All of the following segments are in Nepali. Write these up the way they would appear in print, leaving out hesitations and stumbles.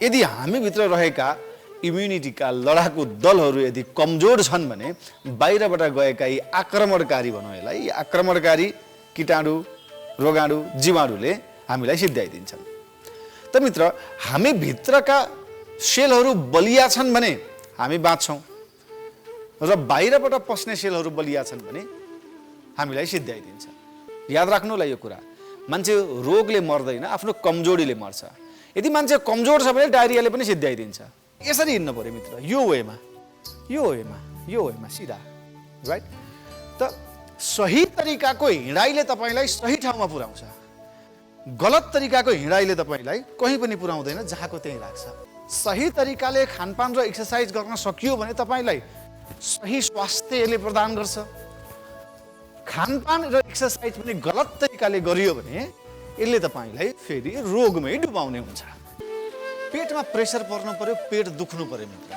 यदि हामीभित्र रहेका इम्युनिटीका लडाकु दलहरू यदि कमजोर छन् भने बाहिरबाट गएका यी आक्रमणकारी भनौँ यसलाई, यी आक्रमणकारी कीटाणु, रोगाणु, जीवाणुले हामीलाई सिद्ध्याइदिन्छन्। त मित्र, हामी भित्रका सेलहरू बलिया छन् भने हामी बाँच्छौँ र बाहिरबाट पस्ने सेलहरू बलिया छन् भने हामीलाई सिद्ध्याइदिन्छ। याद राख्नुलाई यो कुरा, मान्छे रोगले मर्दैन, आफ्नो कमजोरीले मर्छ। यदि मान्छे कमजोर छ भने डायरियाले पनि सिद्ध्याइदिन्छ। यसरी हिँड्नु पर्यो मित्र, यो वेमा सिधा, राइट। त सही तरिकाको हिँडाइले तपाईँलाई सही ठाउँमा पुर्याउँछ, गलत तरिकाको हिँडाइले तपाईँलाई कहीँ पनि पुर्याउँदैन, जहाँको त्यहीँ राख्छ। सही तरिकाले खानपान र एक्सर्साइज गर्न सकियो भने तपाईँलाई सही स्वास्थ्यले प्रदान गर्छ। खानपान र एक्सर्साइज पनि गलत तरिकाले गरियो भने यसले तपाईँलाई फेरि रोगमै डुबाउने हुन्छ। पेटमा प्रेसर पर्नु पर्यो, पेट दुख्नु पर्यो मित्र।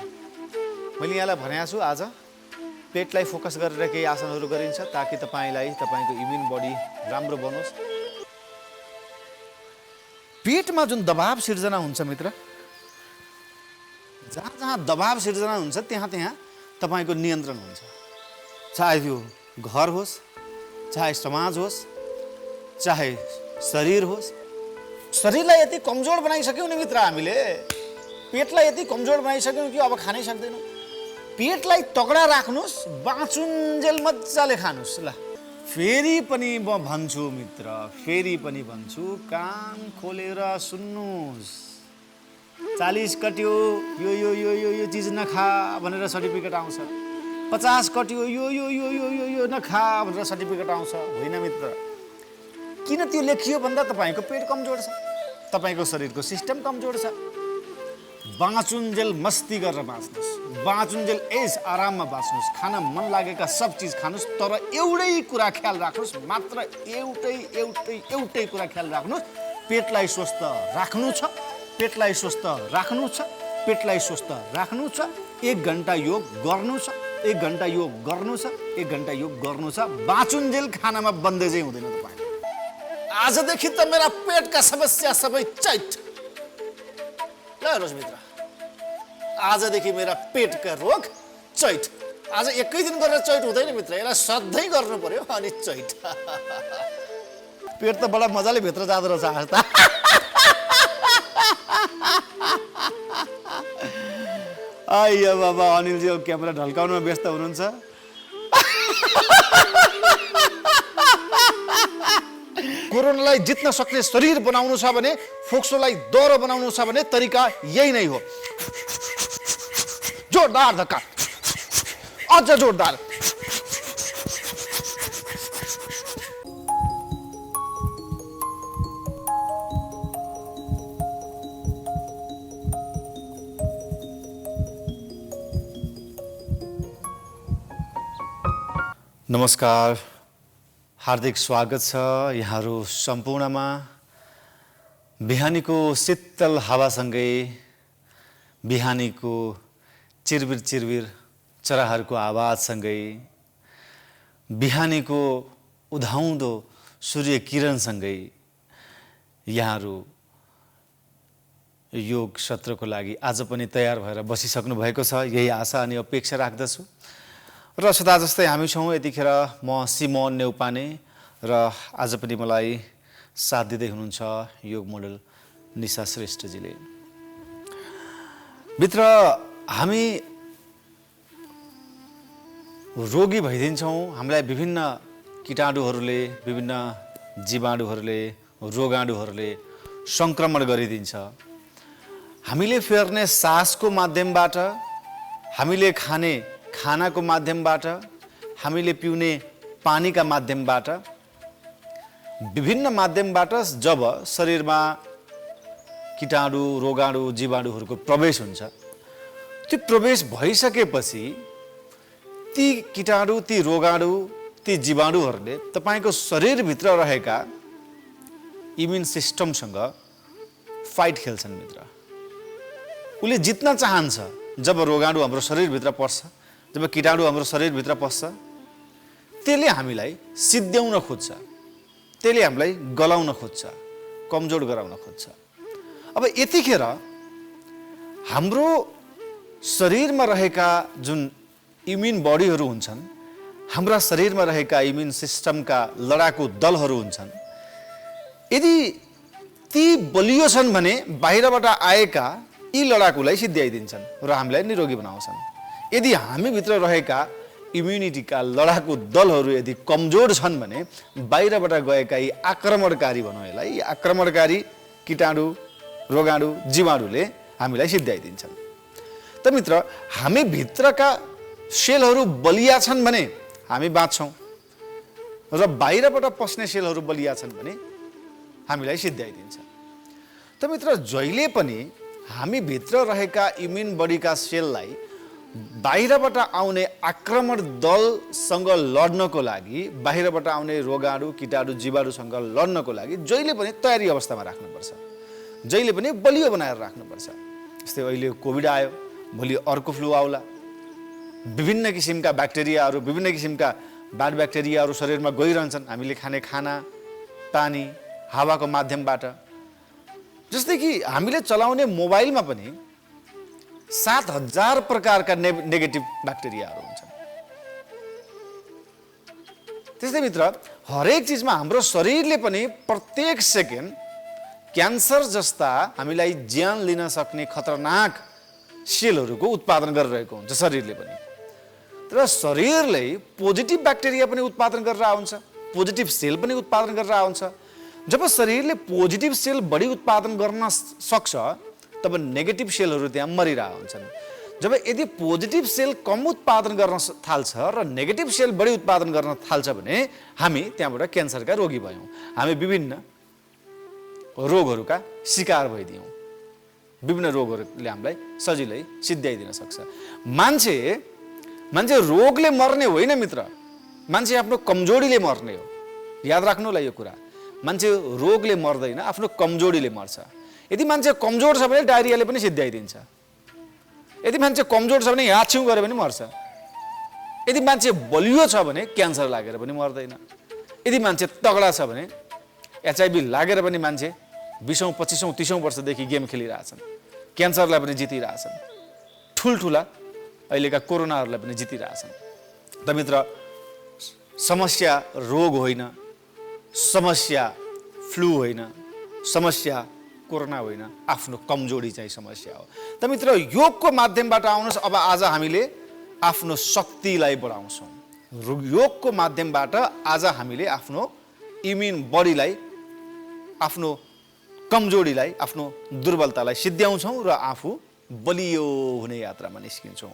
मैले यहाँलाई भनेको छु, आज पेटलाई फोकस गरेर केही आसनहरू गरिन्छ ताकि तपाईँको इम्युन बडी राम्रो बनोस्। पेटमा जुन दबाव सिर्जना हुन्छ मित्र, जहाँ जहाँ दबाव सिर्जना हुन्छ त्यहाँ त्यहाँ तपाईँको नियन्त्रण हुन्छ। चाहे त्यो घर होस्, चाहे समाज होस्, चाहे शरीर होस्। शरीरलाई यति कमजोर बनाइसक्यौँ नि मित्र, हामीले पेटलाई यति कमजोर बनाइसक्यौँ कि अब खानै सक्दैनौँ। पेटलाई तगडा राख्नुहोस्, बाँचुन्जेल मजाले खानुहोस्। ल फेरि पनि म भन्छु मित्र, फेरि पनि भन्छु, कान खोलेर सुन्नुहोस्। 40 कट्यो, यो यो यो यो यो चिज नखा भनेर सर्टिफिकेट आउँछ। 50 कट्यो, यो यो यो यो यो यो नखा भनेर सर्टिफिकेट आउँछ। होइन मित्र, किन त्यो लेखियो भन्दा तपाईँको पेट कमजोर छ, तपाईँको शरीरको सिस्टम कमजोर छ। बाँचुन्जेल मस्ती गरेर बाँच्नुहोस्, बाँचुन्जेल एस आराममा बाँच्नुहोस्। खान मन लागेका सब चिज खानुहोस्, तर एउटै कुरा ख्याल राख्नुहोस्, मात्र एउटै कुरा ख्याल राख्नुहोस्। पेटलाई स्वस्थ राख्नु छ, पेटलाई स्वस्थ राख्नु छ, पेटलाई स्वस्थ राख्नु छ। 1 घन्टा योग गर्नु छ, 1 घन्टा योग गर्नु छ, 1 घन्टा योग गर्नु छ। बाँचुन्जेल खानामा बन्देजै हुँदैन तपाईँ। आजदेखि त मेरा पेटका समस्या सबै चैट। ल हेर्नुहोस् मित्र, आजदेखि मेरा पेटका रोग चैट। आज एकै दिन गरेर चैट हुँदैन मित्र, यसलाई सधैँ गर्नु पर्यो। अनि चैट पेट त बडा मजाले भित्र जाँदो रहेछ आज त। आइया बाबा, अनिलजी क्यामेरा ढल्काउनुमा व्यस्त हुनुहुन्छ। कोरोनालाई जित्न सक्ने शरीर बनाउनु छ भने, फोक्सोलाई दह्रो बनाउनु छ भने तरिका यही नै हो। जोरदार धक्का, अझ जोरदार। नमस्कार, हार्दिक स्वागत छ यहाँहरू सम्पूर्णमा। बिहानीको शीतल हावासँगै, बिहानीको चिरबिर चिरबिर चराहरूको आवाजसँगै, बिहानीको उधाउँदो सूर्य किरणसँगै यहाँहरू योग सत्रको लागि आज पनि तयार भएर बसिसक्नु भएको छ, यही आशा अनि अपेक्षा राख्दछु। र सदा जस्तै हामी छौँ यतिखेर। म सिमोन नेउपाने र आज पनि मलाई साथ दिँदै हुनुहुन्छ योग मोडल निशा श्रेष्ठजीले। मित्र, हामी रोगी भइदिन्छौँ। हामीलाई विभिन्न कीटाणुहरूले, विभिन्न जीवाणुहरूले, रोगाणुहरूले सङ्क्रमण गरिदिन्छ। हामीले फेर्ने सासको माध्यमबाट, हामीले खाने खानाको माध्यमबाट, हामीले पिउने पानीका माध्यमबाट, विभिन्न माध्यमबाट जब शरीरमा कीटाणु, रोगाणु, जीवाणुहरूको प्रवेश हुन्छ, त्यो प्रवेश भइसकेपछि ती कीटाणु, ती रोगाणु, ती जीवाणुहरूले तपाईँको शरीरभित्र रहेका इम्युन सिस्टमसँग फाइट खेल्छन् मित्र। उसले जित्न चाहन्छ। जब रोगाणु हाम्रो शरीरभित्र पर्छ, जब कीटाणु हाम्रो शरीरभित्र पस्छ, त्यसले हामीलाई सिद्ध्याउन खोज्छ, त्यसले हामीलाई गलाउन खोज्छ, कमजोर गराउन खोज्छ। अब यतिखेर हाम्रो शरीरमा रहेका जुन इम्युन बडीहरू हुन्छन्, हाम्रा शरीरमा रहेका इम्युन सिस्टमका लडाकु दलहरू हुन्छन्, यदि ती बलियो छन् भने बाहिरबाट आएका यी लडाकुलाई सिद्ध्याइदिन्छन् र हामीलाई निरोगी बनाउँछन्। यदि हामीभित्र रहेका इम्युनिटीका लडाकु दलहरू यदि कमजोर छन् भने बाहिरबाट गएका यी आक्रमणकारी भनौँ यसलाई, यी आक्रमणकारी कीटाणु, रोगाणु, जीवाणुले हामीलाई सिद्ध्याइदिन्छन्। त मित्र, हामी भित्रका सेलहरू बलिया छन् भने हामी बाँच्छौँ र बाहिरबाट पस्ने सेलहरू बलिया छन् भने हामीलाई सिद्ध्याइदिन्छ। त मित्र, जहिले पनि हामी भित्र रहेका इम्युन बडीका सेललाई बाहिरबाट आउने आक्रमण दलसँग लड्नको लागि, बाहिरबाट आउने रोगाणु, कीटाणु, जीवाणुसँग लड्नको लागि जहिले पनि तयारी अवस्थामा राख्नुपर्छ, जहिले पनि बलियो बनाएर राख्नुपर्छ। जस्तै अहिले कोभिड आयो, भोलि अर्को फ्लू आउला, विभिन्न किसिमका ब्याक्टेरियाहरू, विभिन्न किसिमका ब्याड ब्याक्टेरियाहरू शरीरमा गइरहन्छन् हामीले खाने खाना, पानी, हावाको माध्यमबाट। जस्तै कि हामीले चलाउने मोबाइलमा पनि 7,000 प्रकारका नेगेटिभ ब्याक्टेरियाहरू हुन्छन्। त्यस्तै मित्र, हरेक चिजमा हाम्रो शरीरले पनि प्रत्येक सेकेन्ड क्यान्सर जस्ता हामीलाई ज्यान लिन सक्ने खतरनाक सेलहरूको उत्पादन गरिरहेको हुन्छ शरीरले पनि। तर शरीरले पोजिटिभ ब्याक्टेरिया पनि उत्पादन गरेर हुन्छ, पोजिटिभ सेल पनि उत्पादन गरेर आउँछ। जब शरीरले पोजिटिभ सेल बढी उत्पादन गर्न सक्छ तब नेगेटिभ सेलहरू त्यहाँ मरिरहेका हुन्छन्। जब यदि पोजिटिभ सेल कम उत्पादन गर्न थाल्छ र नेगेटिभ सेल बढी उत्पादन गर्न थाल्छ भने हामी त्यहाँबाट क्यान्सरका रोगी भयौँ, हामी विभिन्न रोगहरूका शिकार भइदियौँ। विभिन्न रोगहरूले हामीलाई सजिलै सिद्ध्याइदिन सक्छ। मान्छे रोगले मर्ने होइन मित्र, मान्छे आफ्नो कमजोरीले मर्ने हो। याद राख्नुलाई यो कुरा, मान्छे रोगले मर्दैन, आफ्नो कमजोरीले मर्छ। यदि मान्छे कमजोर छ भने डायरियाले पनि सिद्ध्याइदिन्छ, यदि मान्छे कमजोर छ भने ह्याछ्यौँ गरे पनि मर्छ, यदि मान्छे बलियो छ भने क्यान्सर लागेर पनि मर्दैन, यदि मान्छे तगडा छ भने HIV लागेर पनि मान्छे 20औं, 25औं, 30औं वर्षदेखि गेम खेलिरहेछन्, क्यान्सरलाई पनि जितिरहेछन्, ठुल्ठुला अहिलेका कोरोनाहरूलाई पनि जितिरहेछन्। त मित्र, समस्या रोग होइन, समस्या फ्लू होइन, समस्या कोरोना होइन, आफ्नो कमजोरी चाहिँ समस्या हो। त मित्र, योगको माध्यमबाट आउनुहोस्, अब आज हामीले आफ्नो शक्तिलाई बढाउँछौँ। योगको माध्यमबाट आज हामीले आफ्नो इम्युन बडीलाई, आफ्नो कमजोरीलाई, आफ्नो दुर्बलतालाई सिद्ध्याउँछौँ र आफू बलियो हुने यात्रामा निस्किन्छौँ।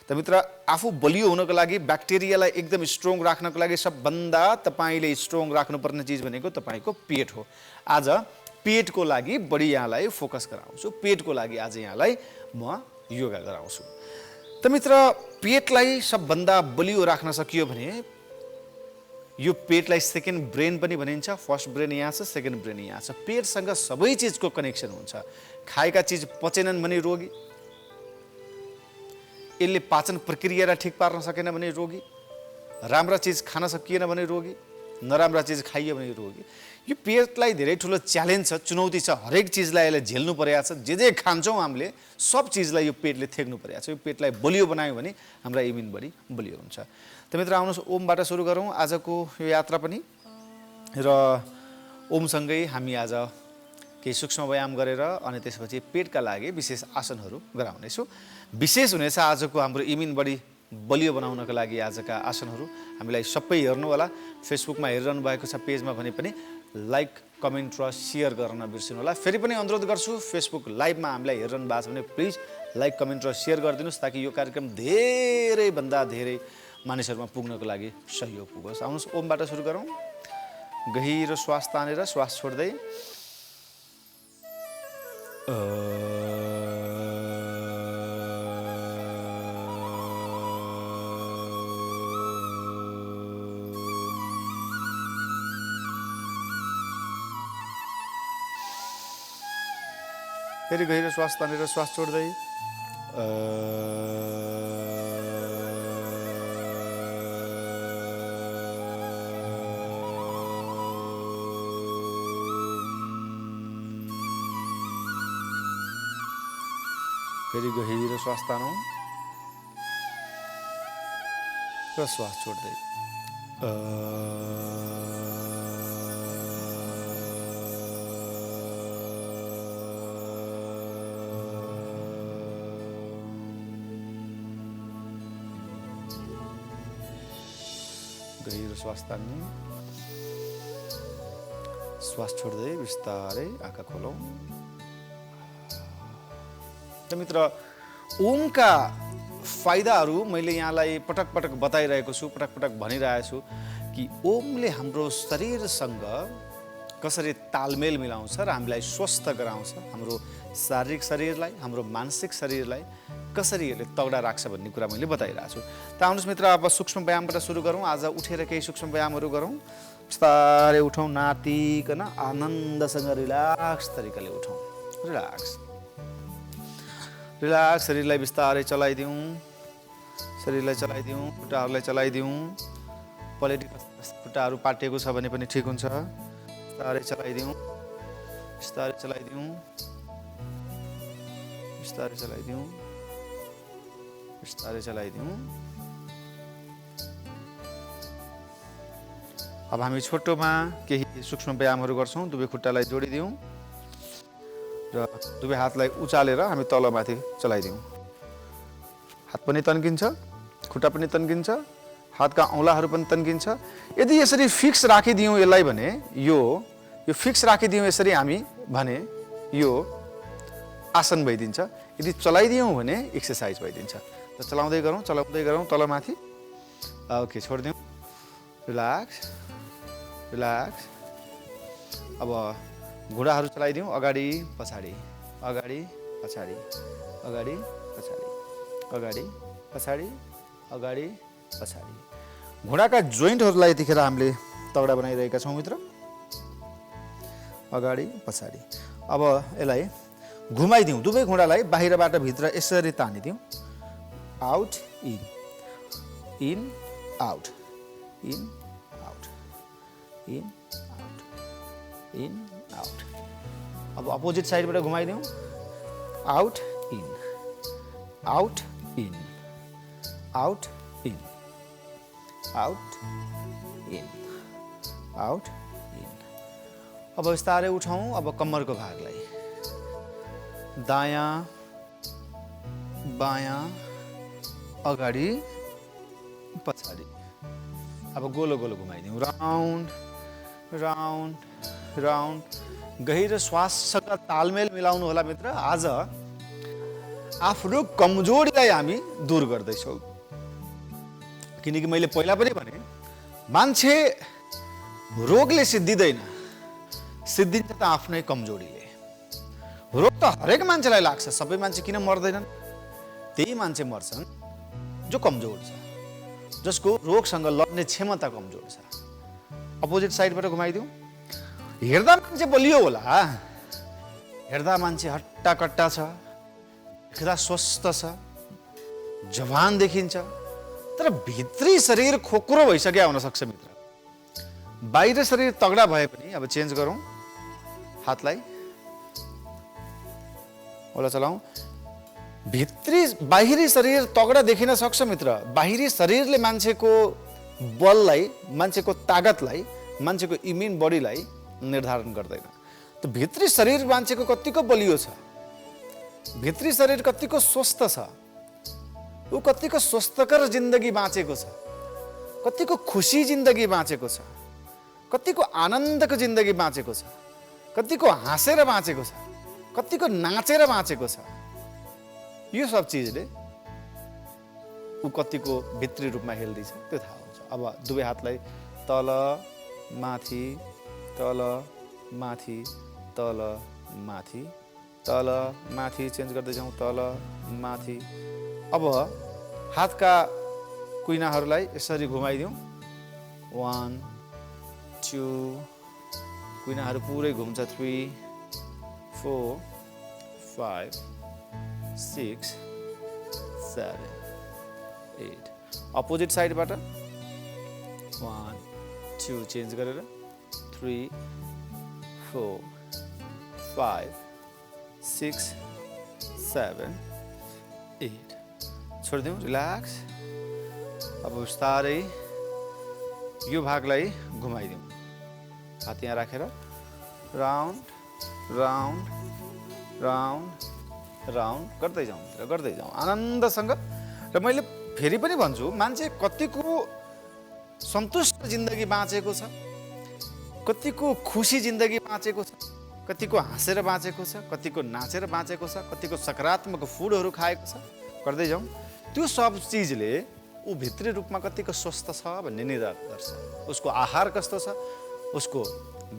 त मित्र, आफू बलियो हुनको लागि, ब्याक्टेरियालाई एकदम स्ट्रङ राख्नको लागि सबभन्दा तपाईँले स्ट्रङ राख्नुपर्ने चिज भनेको तपाईँको पेट हो। आज पेटको लागि बढी यहाँलाई फोकस गराउँछु, पेटको लागि आज यहाँलाई म योगा गराउँछु। त मित्र, पेटलाई सबभन्दा बलियो राख्न सकियो भने यो पेटलाई सेकेन्ड ब्रेन पनि भनिन्छ। फर्स्ट ब्रेन यहाँ छ, सेकेन्ड ब्रेन यहाँ छ। पेटसँग सबै चिजको कनेक्सन हुन्छ। खाएका चिज पचेनन् भने रोगी, यसले पाचन प्रक्रियालाई ठिक पार्न सकेन भने रोगी, राम्रा चिज खान सकिएन भने रोगी, नराम्रा चिज खाइयो भने रोगी। यो पेटलाई धेरै ठुलो च्यालेन्ज छ, चुनौती छ। हरेक चिजलाई यसले झेल्नु परेको छ। जे खान्छौँ हामीले सब चिजलाई यो पेटले थेग्नु परेको छ। यो पेटलाई बलियो बनायो भने हाम्रा इम्युन बडी बलियो हुन्छ। त मित्र, आउनुहोस् ओमबाट सुरु गरौँ आजको यो यात्रा पनि। र ओमसँगै हामी आज केही सूक्ष्म व्यायाम गरेर अनि त्यसपछि पेटका लागि विशेष आसनहरू गराउनेछौँ। विशेष हुनेछ आजको हाम्रो इम्युन बडी बलियो बनाउनका लागि आजका आसनहरू। हामीलाई सबै हेर्नु होला, फेसबुकमा हेरिरहनु भएको छ पेजमा भने पनि लाइक, कमेन्ट र सेयर गर्न नबिर्सिनु होला। फेरि पनि अनुरोध गर्छु, फेसबुक लाइभमा हामीलाई हेरिरहनु भएको छ भने प्लिज लाइक, कमेन्ट र सेयर गरिदिनुहोस् ताकि यो कार्यक्रम धेरैभन्दा धेरै मानिसहरूमा पुग्नको लागि सहयोग पुगोस्। आउनुहोस् ओमबाट सुरु गरौँ। गहिरो श्वास तानेर श्वास छोड्दै फेरि गहिरो श्वास तानेर श्वास छोड्दै फेरि गहिरो श्वास तानौँ र श्वास छोड्दै गहिरो श्वास तान्ने, श्वास छोड्दै बिस्तारै आँखा खोलौँ। त मित्र, ओमका फाइदाहरू मैले यहाँलाई पटक पटक बताइरहेको छु, पटक पटक भनिरहेको छु कि ओमले हाम्रो शरीरसँग कसरी तालमेल मिलाउँछ र हामीलाई स्वस्थ गराउँछ, हाम्रो शारीरिक शरीरलाई, हाम्रो मानसिक शरीरलाई कसरी यसले तगडा राख्छ भन्ने कुरा मैले बताइरहेको छु। त आउनुहोस् मित्र, अब सूक्ष्म व्यायामबाट सुरु गरौँ। आज उठेर केही सूक्ष्म व्यायामहरू गरौँ। बिस्तारै उठौँ, नातिकन आनन्दसँग रिल्याक्स तरिकाले उठौँ। रिल्याक्स रिल्याक्स, शरीरलाई बिस्तारै चलाइदिउँ, शरीरलाई चलाइदिउँ, खुट्टाहरूलाई चलाइदिउँ। पलेटी खुट्टाहरू पाटिएको छ भने पनि ठिक हुन्छ। बिस्तारै चलाइदिउँ, बिस्तारै चलाइदिउँ, बिस्तारै चलाइदिउँ, बिस्तारै चलाइदिउँ। अब हामी छोटोमा केही सूक्ष्म व्यायामहरू गर्छौँ। दुवै खुट्टालाई जोडिदिउँ र दुवै हातलाई उचालेर हामी तलमाथि चलाइदिउँ। हात पनि तन्किन्छ, खुट्टा पनि तन्किन्छ, हातका औँलाहरू पनि तन्किन्छ। यदि यसरी फिक्स राखिदियौँ यसलाई भने यो फिक्स राखिदियौँ यसरी हामी भने यो आसन भइदिन्छ। यदि चलाइदियौँ भने एक्सर्साइज भइदिन्छ। र चलाउँदै गरौँ तलमाथि। ओके, छोडिदिउँ। Relax relax. अब घुँडाहरू चलाइदिउँ, अगाडि पछाडि, अगाडि पछाडि, अगाडि पछाडि, अगाडि पछाडि, अगाडि पछाडि। घुँडाका जोइन्टहरूलाई यतिखेर हामीले तगडा बनाइरहेका छौँ मित्र। अगाडि पछाडि। अब यसलाई घुमाइदिउँ, दुवै घुँडालाई बाहिरबाट भित्र यसरी तानिदिउँ। Out in, in out, in out, in out, in out. अब अपोजिट साइडबाट घुमाइदिउँ। Out in, out in, out in, out in, out in. अब बिस्तारै उठौँ। अब कम्मरको भागलाई दायाँ बायाँ, अगाडि पछाडि। अब गोलो गोलो घुमाइदिउँ। Round round round. गहिरो श्वाससँग तालमेल मिलाउनु होला मित्र। आज आफ्नो कमजोरीलाई हामी दूर गर्दैछौँ। किनकि मैले पहिला पनि भने, मान्छे रोगले सिद्धिँदैन, सिद्धिन्छ त आफ्नै कमजोरीले। रोग त हरेक मान्छेलाई लाग्छ, सबै मान्छे किन मर्दैनन्? त्यही मान्छे मर्छन् जो कमजोर छ, जसको रोगसँग लड्ने क्षमता कमजोर छ। अपोजिट साइडबाट घुमाइदिउँ। हेर्दा मान्छे बलियो होला, हेर्दा मान्छे हट्टाकट्टा छ, देख्दा स्वस्थ छ, जवान देखिन्छ, तर भित्री शरीर खोक्रो भइसक्यो हुन सक्छ मित्र। बाहिर शरीर तगडा भए पनि, अब चेन्ज गरौँ, हातलाई होला चलाउँ। बाहिरी शरीर तगडा देखिन सक्छ मित्र। बाहिरी शरीरले मान्छेको बललाई, मान्छेको तागतलाई, मान्छेको इम्युन बडीलाई निर्धारण गर्दैन। त भित्री शरीर मान्छेको कतिको बलियो छ, भित्री शरीर कतिको स्वस्थ छ, ऊ कतिको स्वस्थकर जिन्दगी बाँचेको छ, कतिको खुसी जिन्दगी बाँचेको छ, कतिको आनन्दको जिन्दगी बाँचेको छ, कतिको हाँसेर बाँचेको छ, कतिको नाचेर बाँचेको छ। यो सब चिजले ऊ कतिको भित्री रूपमा हेल्दी छ त्यो थाहा हुन्छ। अब दुवै हातलाई तल माथि, तल माथि, तल माथि, तल माथि, चेन्ज गर्दै जाउँ, तल माथि। अब हातका कुइनाहरूलाई यसरी घुमाइदिउँ। 1 2, कुइनाहरू पुरै घुम्छ। 3 4 5 6 7 8। अपोजिट साइडबाट 1 2 चेन्ज गरेर 3 4 5 6 7 8 छोडिदिउँ रिल्याक्स अब बिस्तारै यो भागलाई घुमाइदिउँ हात यहाँ राखेर राउन्ड राउन्ड राउन्ड राउन्ड गर्दै जाउँ आनन्दसँग र मैले फेरि पनि भन्छु मान्छे कतिको सन्तुष्ट जिन्दगी बाँचेको छ कतिको खुसी जिन्दगी बाँचेको छ कतिको हाँसेर बाँचेको छ कतिको नाचेर बाँचेको छ कतिको सकारात्मक फुडहरू खाएको छ गर्दै जाउँ त्यो सब चिजले ऊ भित्री रूपमा कतिको स्वस्थ छ भन्ने निर्धारण गर्छ उसको आहार कस्तो छ उसको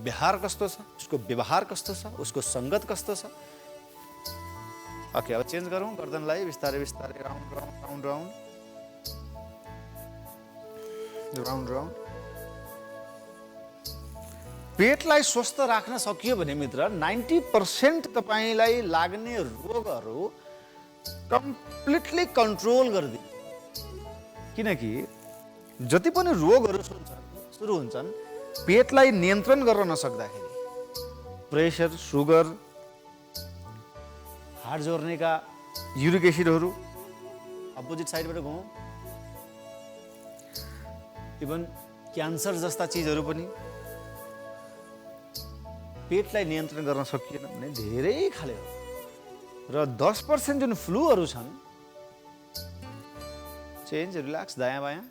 व्यवहार कस्तो छ उसको व्यवहार कस्तो छ उसको सङ्गत कस्तो छ ओके अब चेन्ज गरौँ गर्दनलाई बिस्तारै बिस्तारै round round round round round round पेटलाई स्वस्थ राख्न सकियो भने मित्र 90% तपाईलाई लाग्ने रोगहरू कम्प्लिटली कन्ट्रोल गरिदिन्छ किनकि जति पनि रोगहरू सुरु हुन्छन् पेटलाई नियन्त्रण गर्न नसक्दाखेरि प्रेसर सुगर हार्ट जोर्नेका युरिक एसिडहरू अपोजिट साइडबाट घुमौँ इभन क्यान्सर जस्ता चिजहरू पनि पेटलाई नियन्त्रण गर्न सकिएन भने धेरै खाले हो र 10% जुन फ्लूहरू छन् चेन्ज रिल्याक्स दायाँ बायाँ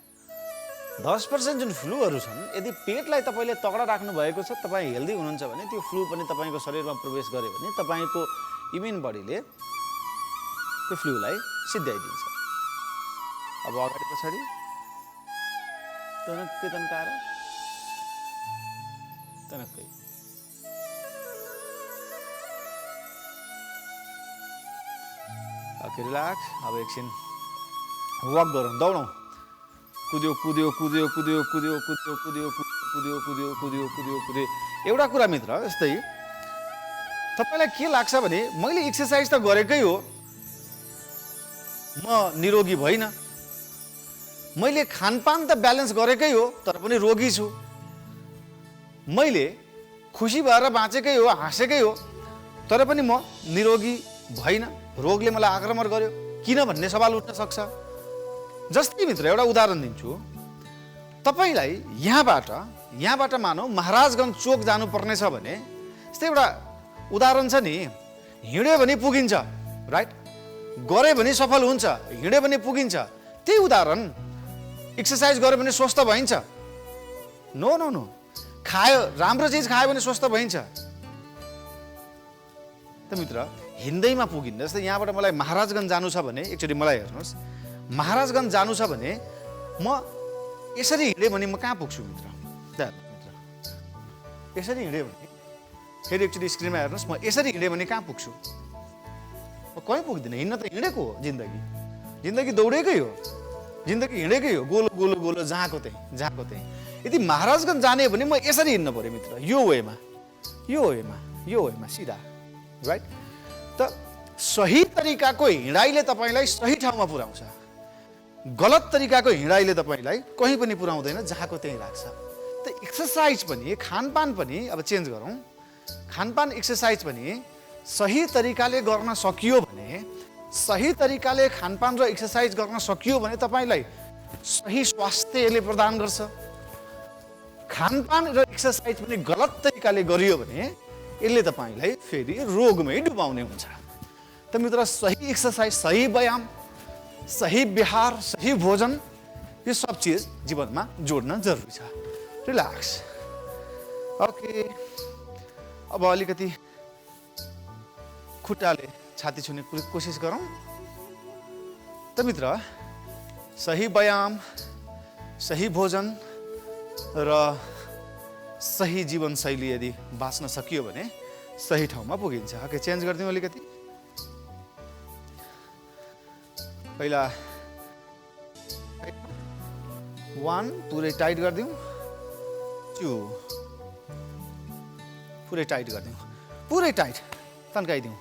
10% जुन फ्लूहरू छन् यदि पेटलाई तपाईँले तगडा राख्नु भएको छ तपाईँ हेल्दी हुनुहुन्छ भने त्यो फ्लू पनि तपाईँको शरीरमा प्रवेश गर्यो भने तपाईँको इम्युन बडीले त्यो फ्लूलाई सिद्ध्याइदिन्छ अब अगाडि पछाडि तनक्कै तन्काएर तनक्कै ओके रिल्याक्स अब एकछिन वक गरौँ दौडौँ कुद्यो कुद्यो कुद्यो कुद्यो कुद्यो कुद्यो कुद्यो कुद्यो कुद्यो कुद्यो कुद्यो कुद्यो एउटा कुरा मित्र यस्तै तपाईँलाई के लाग्छ भने मैले एक्सर्साइज त गरेकै हो म निरोगी भइन मैले खानपान त ब्यालेन्स गरेकै हो तर पनि रोगी छु मैले खुसी भएर बाँचेकै हो हाँसेकै हो तर पनि म निरोगी भइन रोगले मलाई आक्रमण गर्यो किन भन्ने सवाल उठ्न सक्छ जस्तै मित्र एउटा उदाहरण दिन्छु तपाईलाई यहाँबाट मानौ महाराजगञ्ज चोक जानुपर्ने छ भने यस्तै एउटा उदाहरण छ नि हिँड्यो भने पुगिन्छ राइट गरे भने सफल हुन्छ हिँड्यो भने पुगिन्छ त्यही उदाहरण एक्सर्साइज गर्यो भने स्वस्थ भइन्छ नो नो नो खायो राम्रो चिज खायो भने स्वस्थ भइन्छ त मित्र हिँड्दैमा पुगिन्न जस्तै यहाँबाट मलाई महाराजगञ्ज जानु छ भने एकचोटि मलाई हेर्नुहोस् महाराजगञ्ज जानु छ भने म यसरी हिँडेँ भने म कहाँ पुग्छु मित्र यसरी हिँडेँ भने फेरि एकचोटि स्क्रिनमा हेर्नुहोस् म यसरी हिँडेँ भने कहाँ पुग्छु म कहीँ पुग्दिनँ हिँड्न त हिँडेको हो जिन्दगी दौडेकै हो जिन्दगी हिँडेकै हो गोलो गोलो गोलो जहाँको त्यहीँ यदि महाराजगञ्ज जाने हो भने म यसरी हिँड्नु पऱ्यो मित्र यो वेमा सिधा राइट त सही तरिकाको हिँडाइले तपाईँलाई सही ठाउँमा पुर्याउँछ गलत तरिकाको हिँडाइले तपाईँलाई कहीँ पनि पुर्याउँदैन जहाँको त्यहीँ राख्छ त एक्सर्साइज पनि खानपान पनि अब चेन्ज गरौँ खानपान एक्सर्साइज पनि सही तरिकाले गर्न सकियो भने सही तरिकाले खानपान र एक्सर्साइज गर्न सकियो भने तपाईँलाई सही स्वास्थ्यले प्रदान गर्छ खानपान र एक्सर्साइज पनि गलत तरिकाले गरियो भने यसले तपाईँलाई फेरि रोगमै डुबाउने हुन्छ त मित्र सही एक्सर्साइज सही व्यायाम सही व्यवहार सही भोजन यो सब चिज जीवनमा जोड्न जरुरी छ रिल्याक्स ओके अब अलिकति खुट्टाले छाती छुने कोसिस गरौँ त मित्र सही व्यायाम सही भोजन र सही जीवनशैली यदि बाँच्न सकियो भने सही ठाउँमा पुगिन्छ ओके चेन्ज गरिदिउँ अलिकति पहिला 1 पुरै टाइट गरिदिउँ 2 पुरै टाइट गरिदिउँ पुरै टाइट तन्काइदिउँ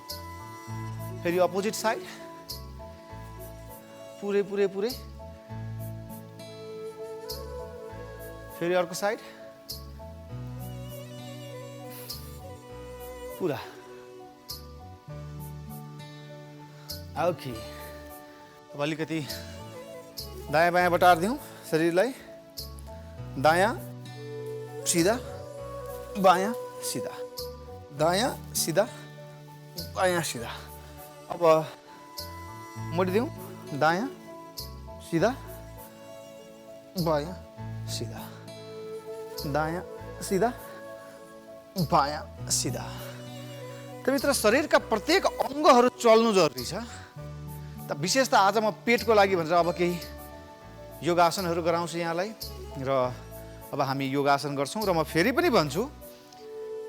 फेरि अपोजिट साइड पुरै पुरै पुरै फेरि अर्को साइड पुरा ओके अब अलिकति दायाँ बायाँ बटार दिउँ शरीरलाई। दायाँ सिधा, बायाँ सिधा, दायाँ सिधा, बायाँ सिधा। अब मोडिदिउँ दायाँ सिधा, बायाँ सिधा, दायाँ सिधा, बायाँ सिधा। त मित्र शरीरका प्रत्येक अङ्गहरू चल्नु जरुरी छ। त विशेष त आज म पेटको लागि भनेर अब केही योगासनहरू गराउँछु यहाँलाई र अब हामी योगासन गर्छौँ र म फेरि पनि भन्छु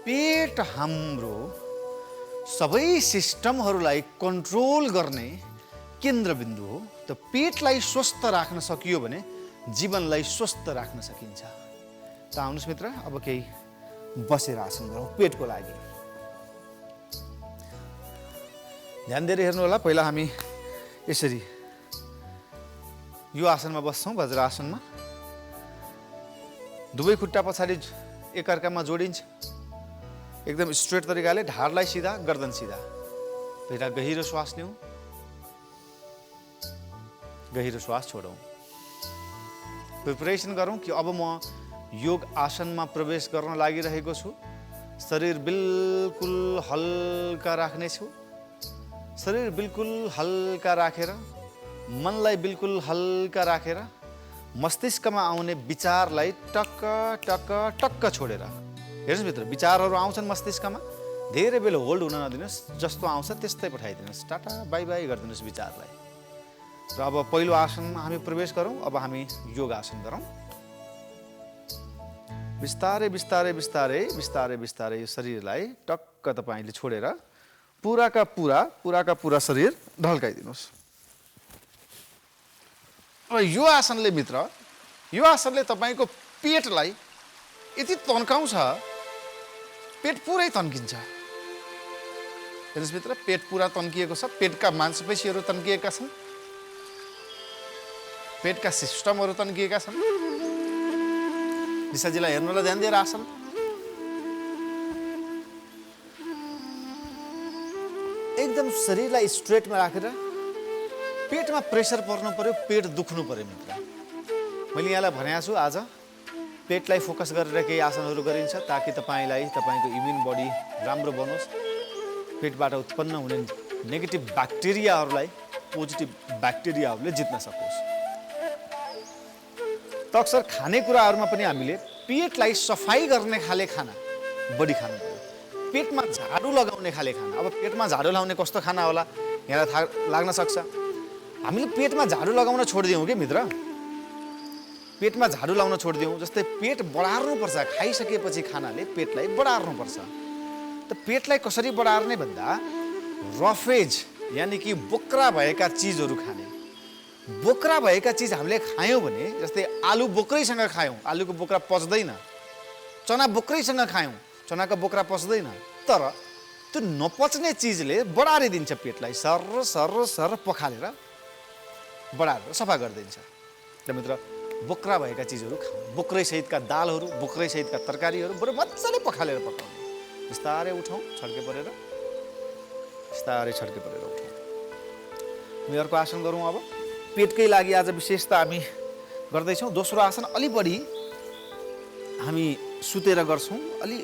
पेट हाम्रो सबै सिस्टमहरूलाई कन्ट्रोल गर्ने केन्द्रबिन्दु हो। त पेटलाई स्वस्थ राख्न सकियो भने जीवनलाई स्वस्थ राख्न सकिन्छ। त आउनुहोस् मित्र अब केही बसेर आसन गरौँ पेटको लागि। ध्यान दिएर हेर्नु होला। पहिला हामी यसरी यो आसनमा बस्छौँ वज्रासनमा। दुवै खुट्टा पछाडि एकअर्कामा जोडिन्छ एकदम स्ट्रेट तरिकाले। ढाडलाई सिधा, गर्दन सिधा। पहिला गहिरो श्वास लिउँ, गहिरो श्वास छोडौँ। प्रिपरेसन गरौँ कि अब म योग आसनमा प्रवेश गर्न लागिरहेको छु। शरीर बिल्कुल हल्का राख्नेछु। शरीर बिल्कुल हल्का राखेर, मनलाई बिल्कुल हल्का राखेर, मस्तिष्कमा आउने विचारलाई टक्क टक्क टक्क छोडेर। हेर्नुहोस् मित्र, विचारहरू आउँछन् मस्तिष्कमा, धेरै बेला होल्ड हुन नदिनुहोस्। जस्तो आउँछ त्यस्तै पठाइदिनुहोस्, टाटा बाई बाई गरिदिनुहोस् विचारलाई। र अब पहिलो आसनमा हामी प्रवेश गरौँ। अब हामी योग आसन गरौँ। बिस्तारै बिस्तारै बिस्तारै बिस्तारै बिस्तारै यो शरीरलाई टक्क तपाईँले छोडेर पुराका पुरा शरीर ढल्काइदिनुहोस्। अब यो आसनले मित्र, यो आसनले तपाईँको पेटलाई यति तन्काउँछ, पेट पुरै तन्किन्छ। हेर्नुहोस् मित्र, पेट पुरा तन्किएको छ। पेटका मांसपेशीहरू तन्किएका छन्, पेटका सिस्टमहरू तन्किएका छन्। निशाजीलाई हेर्नुलाई ध्यान दिएर आसन। एकदम शरीरलाई स्ट्रेटमा राखेर पेटमा प्रेसर पर्नु पर्यो, पेट दुख्नु पर्यो मित्र। मैले यहाँलाई भनेको छु आज पेटलाई फोकस गरेर केही आसनहरू गरिन्छ ताकि तपाईँलाई तपाईँको इम्युन बडी राम्रो बनोस्, पेटबाट उत्पन्न हुने नेगेटिभ ब्याक्टेरियाहरूलाई पोजिटिभ ब्याक्टेरियाहरूले जित्न सकोस्। त अक्सर खानेकुराहरूमा पनि हामीले पेटलाई सफाइ गर्ने खाले खाना बढी खानु पर्यो। पेटमा झाडु लगाउने खाले खाना। अब पेटमा झाडु लगाउने कस्तो खाना होला यहाँलाई थाहा लाग्न सक्छ। हामीले पेटमा झाडु लगाउन छोडिदियौँ कि मित्र, पेटमा झाडु लगाउन छोडिदियौँ। जस्तै पेट बढार्नुपर्छ, खाइसकेपछि खानाले पेटलाई बढार्नुपर्छ। त पेटलाई कसरी बढार्ने भन्दा रफेज यानि कि बोक्रा भएका चिजहरू खाने। बोक्रा भएका चिज हामीले खायौँ भने, जस्तै आलु बोक्रैसँग खायौँ, आलुको बोक्रा पच्दैन। चना बोक्रैसँग खायौँ, चनाको बोक्रा पच्दैन। तर त्यो नपच्ने चिजले बढारिदिन्छ पेटलाई, सर सर सर पखालेर बढारेर सफा गरिदिन्छ। र मित्र, बोक्रा भएका चिजहरू खाऊ। बोक्रै सहितका दालहरू, बोक्रै सहितका तरकारीहरू बरु मजाले पखालेर पकाउनु। बिस्तारै उठौँ छड्के परेर, बिस्तारै छड्के परेर उठौँ। हामी अर्को आसन गरौँ। अब पेटकै लागि आज विशेष त हामी गर्दैछौँ। दोस्रो आसन अलि बढी हामी सुतेर गर्छौँ। अलि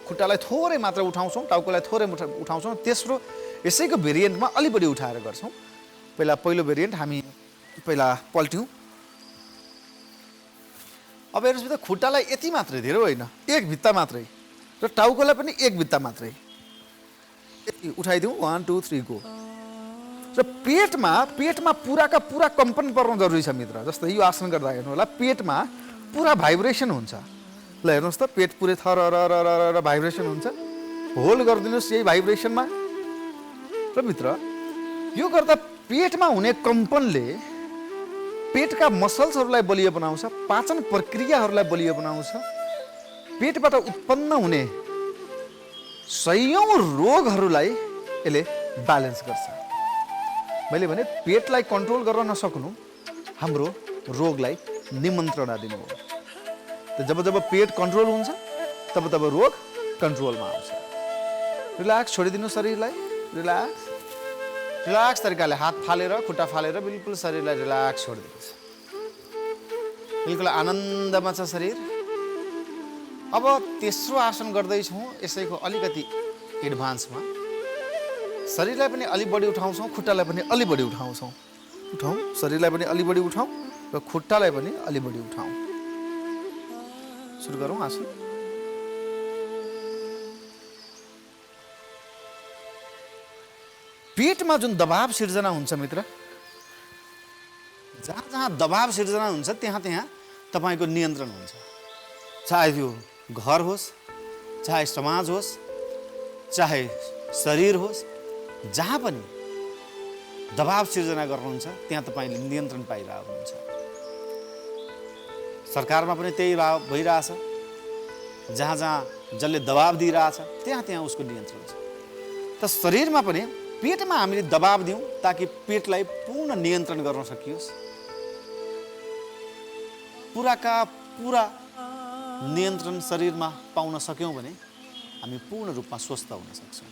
खुट्टालाई थोरै मात्र उठाउँछौँ, टाउकोलाई थोरै उठाउँछौँ। तेस्रो यसैको भेरिएन्टमा अलि बढी उठाएर गर्छौँ। पहिलो भेरिएन्ट हामी पहिला पल्ट्यौँ। अब हेर्नुहोस् त, खुट्टालाई यति मात्रै, धेरै होइन, एक भित्ता मात्रै, र टाउकोलाई पनि एक भित्ता मात्रै यति उठाइदिउँ। 1 2 3 गो। र पेटमा पुराका पुरा कम्पन पर्नु जरुरी छ मित्र। जस्तै यो आसन गर्दा हेर्नु होला, पेटमा पुरा भाइब्रेसन हुन्छ। ल हेर्नुहोस् त, पेट पुरै थर र भाइब्रेसन हुन्छ। होल्ड गरिदिनुहोस् यही भाइब्रेसनमा। र मित्र, यो गर्दा पेटमा हुने कम्पनले पेटका मसल्सहरूलाई बलियो बनाउँछ, पाचन प्रक्रियाहरूलाई बलियो बनाउँछ, पेटबाट उत्पन्न हुने सयौं रोगहरूलाई यसले ब्यालेन्स गर्छ। मैले भने पेटलाई कन्ट्रोल गर्न नसक्नु हाम्रो रोगलाई निमन्त्रणा दिनु हो। त जब पेट कन्ट्रोल हुन्छ तब रोग कन्ट्रोलमा आउँछ। रिल्याक्स छोडिदिनु शरीरलाई, रिल्याक्स रिल्याक्स तरिकाले हात फालेर खुट्टा फालेर बिल्कुल शरीरलाई रिल्याक्स छोडिदिनुहोस्। बिल्कुल आनन्दमा छ शरीर। अब तेस्रो आसन गर्दैछौँ यसैको अलिकति एडभान्समा। शरीरलाई पनि अलि बढी उठाउँछौँ, खुट्टालाई पनि अलि बढी उठाउँछौँ। उठाउँ, शरीरलाई पनि अलि बढी उठाउँ र खुट्टालाई पनि अलि बढी उठाउँ। सुरु गरौँ आसन। पेटमा जुन दबाव सिर्जना हुन्छ मित्र, जहाँ जहाँ दबाव सिर्जना हुन्छ त्यहाँ त्यहाँ तपाईँको नियन्त्रण हुन्छ। चाहे त्यो घर होस्, चाहे समाज होस्, चाहे शरीर होस्, जहाँ पनि दबाव सिर्जना गर्नुहुन्छ त्यहाँ तपाईँले नियन्त्रण पाइरहेको हुन्छ। सरकारमा पनि त्यही भइरहेछ। जहाँ जहाँ जसले दबाव दिइरहेछ त्यहाँ त्यहाँ उसको नियन्त्रण छ। त शरीरमा पनि पेटमा हामीले दबाव दिउँ ताकि पेटलाई पूर्ण नियन्त्रण गर्न सकियोस्। पुराका पुरा नियन्त्रण शरीरमा पाउन सक्यौँ भने हामी पूर्ण रूपमा स्वस्थ हुन सक्छौँ।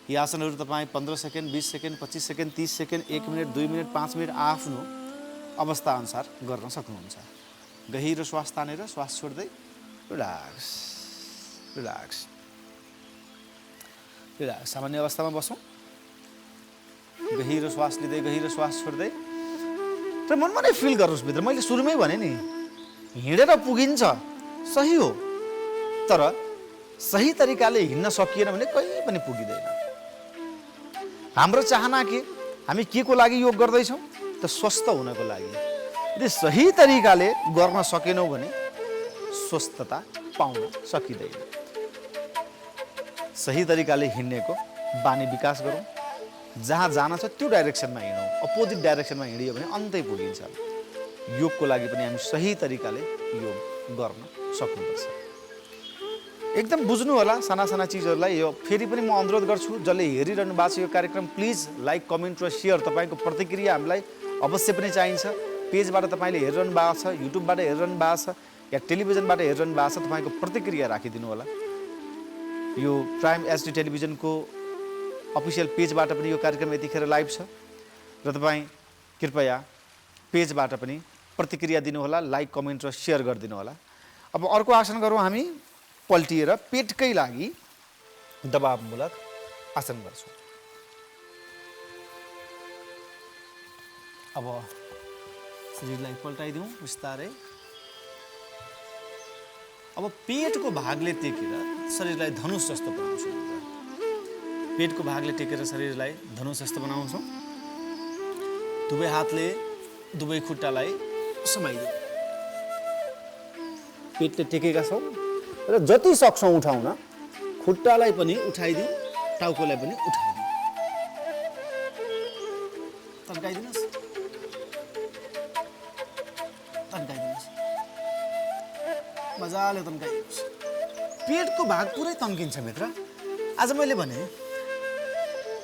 यी आसनहरू तपाईँ 15 second, 20 second, 25 second, 30 second, 1 minute, 2 minute, 5 minute आफ्नो अवस्थाअनुसार गर्न सक्नुहुन्छ। गहिरो श्वास तानेर श्वास छोड्दै रिल्याक्स रिल्याक्स रिल्याक्स। सामान्य अवस्थामा बसौँ। गहिरो श्वास लिँदै गहिरो श्वास छोड्दै र मनमा नै फिल गर्नुहोस् मित्र। मैले सुरुमै भने नि, हिँडेर पुगिन्छ, सही हो, तर सही तरिकाले हिँड्न सकिएन भने कहीँ पनि पुगिँदैन। हाम्रो चाहना के, हामी के को लागि योग गर्दैछौँ त स्वस्थ हुनको लागि। यदि सही तरिकाले गर्न सकेनौँ भने स्वस्थता पाउन सकिँदैन। सही तरिकाले हिँड्नेको बानी विकास गरौँ। जहाँ जान छ त्यो डाइरेक्सनमा हिँडौँ। अपोजिट डाइरेक्सनमा हिँडियो भने अन्तै पुगिन्छ। योगको लागि पनि हामी सही तरिकाले योग गर्न सक्नुपर्छ। एकदम बुझ्नु होला साना साना चिजहरूलाई। यो फेरि पनि म अनुरोध गर्छु, जसले हेरिरहनु भएको छ यो कार्यक्रम, प्लिज लाइक, कमेन्ट र सेयर। तपाईँको प्रतिक्रिया हामीलाई अवश्य पनि चाहिन्छ। पेजबाट तपाईँले हेरिरहनु भएको छ, युट्युबबाट हेरिरहनु भएको छ या टेलिभिजनबाट हेरिरहनु भएको छ, तपाईँको प्रतिक्रिया राखिदिनु होला। यो प्राइम एचडी टेलिभिजनको अफिसियल पेजबाट पनि यो कार्यक्रम यतिखेर लाइभ छ र तपाईँ कृपया पेजबाट पनि प्रतिक्रिया दिनुहोला, लाइक, कमेन्ट र सेयर गरिदिनु होला। अब अर्को आसन गरौँ हामी। पल्टिएर पेटकै लागि दबावमूलक आसन गर्छौँ। अब शरीरलाई पल्टाइदिउँ बिस्तारै। अब पेटको भागले टेकेर शरीरलाई धनुष जस्तो बनाउँछौँ। पेटको भागले टेकेर शरीरलाई धनुष जस्तो बनाउँछौँ। दुवै हातले दुवै खुट्टालाई समाइदिउँ। पेटले टेकेका छौँ र जति सक्छौँ उठाउन। खुट्टालाई पनि उठाइदिउँ, टाउकोलाई पनि उठाइदिउँ। तन्काइदिनुहोस्, तन्काइदिनुहोस्, मजाले तन्काइदिनुहोस्। पेटको भाग पुरै तन्किन्छ मित्र। आज मैले भने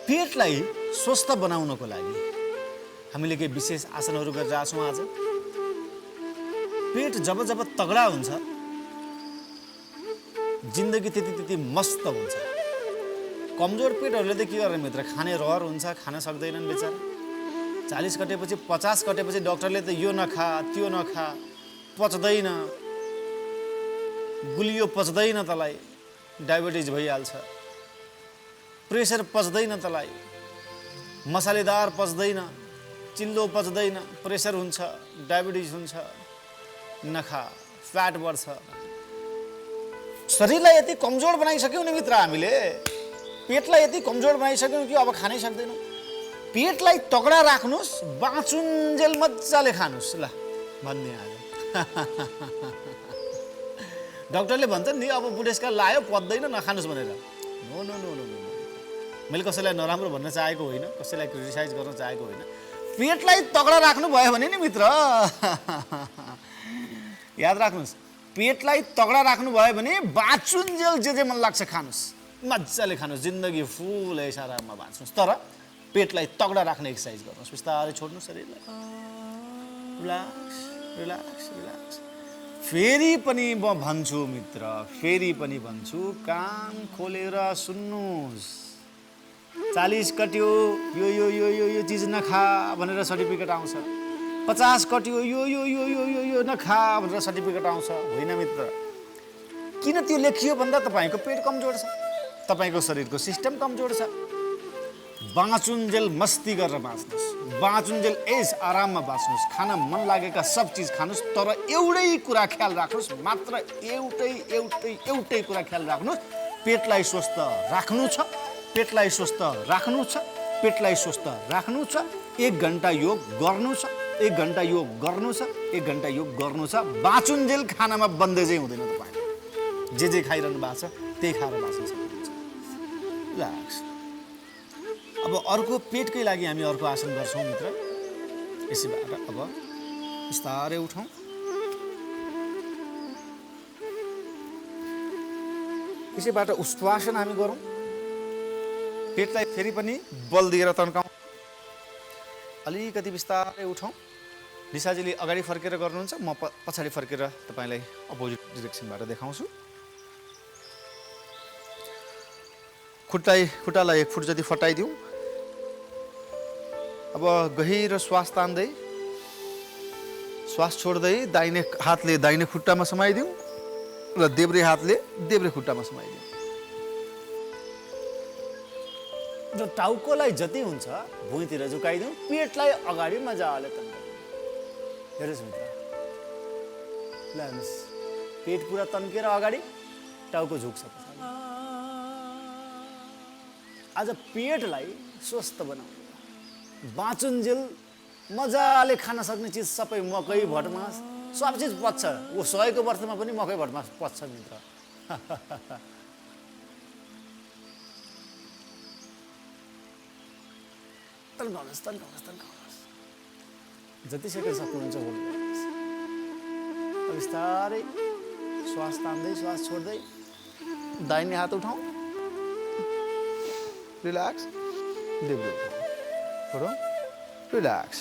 पेटलाई स्वस्थ बनाउनको लागि हामीले केही विशेष आसनहरू गरिरहेछौँ। आज पेट जब जब तगडा हुन्छ जिन्दगी त्यति मस्त हुन्छ। कमजोर पेटहरूले त के गर्ने मित्र, खाने रहर हुन्छ, खान सक्दैनन् बेचारा। 40 कटेपछि 50 कटेपछि डक्टरले त यो नखा त्यो नखा, पच्दैन, गुलियो पच्दैन, तँलाई डायबिटिज भइहाल्छ, प्रेसर पच्दैन, तँलाई मसालेदार पच्दैन, चिल्लो पच्दैन, प्रेसर हुन्छ, डायबिटिज हुन्छ, नखा, फ्याट बढ्छ। शरीरलाई यति कमजोर बनाइसक्यौँ नि मित्र हामीले, पेटलाई यति कमजोर बनाइसक्यौँ कि अब खानै सक्दैनौँ। पेटलाई तगडा राख्नुहोस्, बाँचुन्जेल मजाले खानुहोस् ल भन्ने आज। डक्टरले भन्छ नि अब बुढेसकाल लायो पच्दैन नखानुहोस् भनेर। No no no no no. मैले कसैलाई नराम्रो भन्न चाहेको होइन, कसैलाई क्रिटिसाइज गर्न चाहेको होइन। पेटलाई तगडा राख्नु भयो भने नि मित्र, याद राख्नुहोस्, पेटलाई तगडा राख्नु भयो भने बाँचुन्जेल जे मन लाग्छ खानुहोस्, मजाले खानुहोस्, जिन्दगी फुल ऐसाराममा बाँच्नुहोस्। तर पेटलाई तगडा राख्ने एक्सर्साइज गर्नुहोस्। बिस्तारै छोड्नु शरीरलाई। Relax relax relax. फेरि पनि म भन्छु मित्र, फेरि पनि भन्छु, कान खोलेर सुन्नुहोस्। 40 कट्यो यो यो यो यो यो चिज नखा भनेर सर्टिफिकेट आउँछ, 50 कट्यो यो यो यो यो यो यो नखा भनेर सर्टिफिकेट आउँछ। होइन मित्र, किन त्यो लेखियो भन्दा तपाईँको पेट कमजोर छ, तपाईँको शरीरको सिस्टम कमजोर छ। बाँचुन्जेल मस्ती गरेर बाँच्नुहोस्, बाँचुन्जेल ऐस आराममा बाँच्नुहोस्, खान मन लागेका सब चिज खानुहोस्, तर एउटै कुरा ख्याल राख्नुहोस्, मात्र एउटै कुरा ख्याल राख्नुहोस्, पेटलाई स्वस्थ राख्नु छ, पेटलाई स्वस्थ राख्नु छ, पेटलाई स्वस्थ राख्नु छ। 1 घन्टा योग गर्नु छ, 1 घन्टा योग गर्नु छ, 1 घन्टा योग गर्नु छ। बाँचुन्जेल खानामा बन्देजै हुँदैन। तपाईँ जे खाइरहनु भएको छ त्यही खाएर बाँच्न सक्नुहुन्छ। रिल्याक्स। अब अर्को पेटकै लागि हामी अर्को आसन गर्छौँ मित्र। यसैबाट अब बिस्तारै उठौँ, यसैबाट उष्ट्वासन हामी गरौँ। पेटलाई फेरि पनि बल दिएर तन्काउँ, अलिकति बिस्तारै उठौँ। निशाजीले अगाडि फर्केर गर्नुहुन्छ, म पछाडि फर्केर तपाईँलाई अपोजिट डिरेक्सनबाट देखाउँछु। खुट्टालाई 1 फुट जति फटाइदिउँ। अब गहिरो श्वास तान्दै श्वास छोड्दै दाहिने हातले दाहिने खुट्टामा समाइदिउँ र देब्रे हातले देब्रे खुट्टामा समाइदिउँ। र टाउकोलाई जति हुन्छ भुइँतिर झुकाइदिउँ, पेटलाई अगाडि मजाले तन्काइदिउँ। हेर्नुहोस् मित्र, ल हेर्नुहोस्, पेट पुरा तन्केर अगाडि, टाउको झुक्छ पछाडि। आज पेटलाई स्वस्थ बनाउनु, बाँचुन्जेल मजाले खान सक्ने चिज सबै मकै भटमास सब चिज पच्छ। ऊ 100को वर्षमा पनि मकै भटमास पच्छ मित्र। तन्काउनुहोस्, तन्काउनुहोस्, तन्काउनुहोस्, जति सेकेन्ड सक्नुहुन्छ होल्ड गर्नुहोस्। बिस्तारै श्वास तान्दै श्वास छोड्दै दाहिने हात उठाउँ, रिल्याक्स, देब्रे उठाउँ, रिल्याक्स।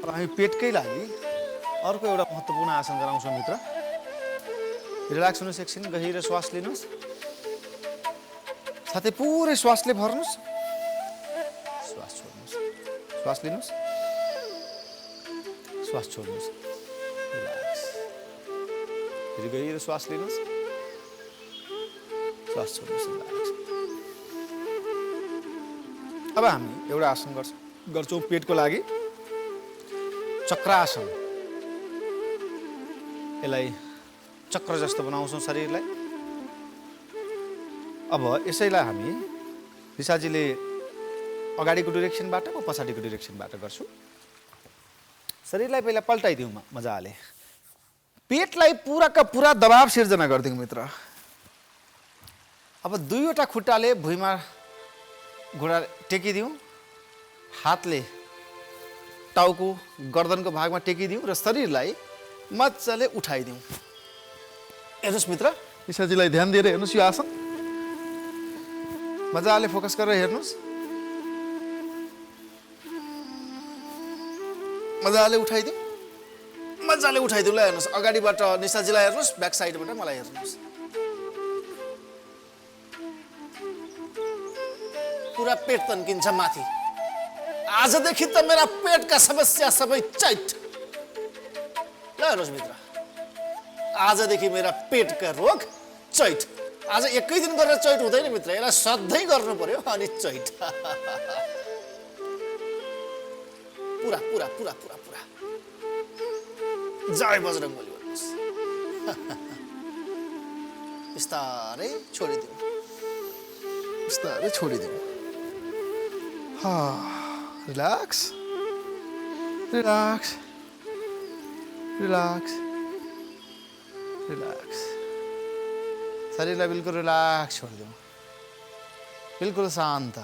अब हामी पेटकै लागि अर्को एउटा महत्त्वपूर्ण आसन गराउँछौँ मित्र। रिल्याक्स हुनुहोस्, एकछिन गहिरो श्वास लिनुहोस्, साथै पुरै श्वासले भर्नुहोस्, श्वास छोड्नुहोस्, श्वास लिनुहोस्, श्वास छोड्नुहोस्, रिल्याक्स। फेरि गहिरो श्वास लिनुहोस्, श्वास छोड्नुहोस्, रिल्याक्स। अब हामी एउटा आसन गर्छौँ पेटको लागि, चक्रासन। यसलाई चक्र जस्तो बनाउँछौँ शरीरलाई। अब यसैलाई हामी निशाजीले अगाडिको डिरेक्सनबाट म पछाडिको डिरेक्सनबाट गर्छु। शरीरलाई पहिला पल्टाइदिउँ मजाले, पेटलाई पुराका पुरा दबाव सिर्जना गरिदिउँ मित्र। अब 2वटा खुट्टाले भुइँमा घुँडा टेकिदिउँ, हातले टाउको गर्दनको भागमा टेकिदिउँ र शरीरलाई मजाले उठाइदिउँ। हेर्नुहोस् मित्र, निशाजीलाई ध्यान दिएर हेर्नुहोस्, यो आसन मजाले फोकस गरेर हेर्नुहोस्, मजाले उठाइदिउँ, मजाले उठाइदिउँ। ल हेर्नुहोस्, अगाडिबाट निशाजीलाई हेर्नुहोस्, ब्याक साइडबाट मलाई हेर्नुहोस्। पुरा पेट तन्किन्छ माथि। आजदेखि त मेरा पेटका समस्या सबै चैट। ल हेर्नुहोस् मित्र, आजदेखि मेरा पेटका रोग चैट। आज एकै दिन गरेर चैट हुँदैन मित्र, यसलाई सधैँ गर्नु पर्यो अनि चैट। पुरा पुरा पुरा पुरा पुरा जय बजरङ्गबली भन्नुहोस्। बिस्तारै छोडिदिउँ, बिस्तारै छोडिदिउँ। Relax, relax, relax, relax. शरीरलाई बिल्कुल रिल्याक्स छोडिदिउँ, बिल्कुल शान्त।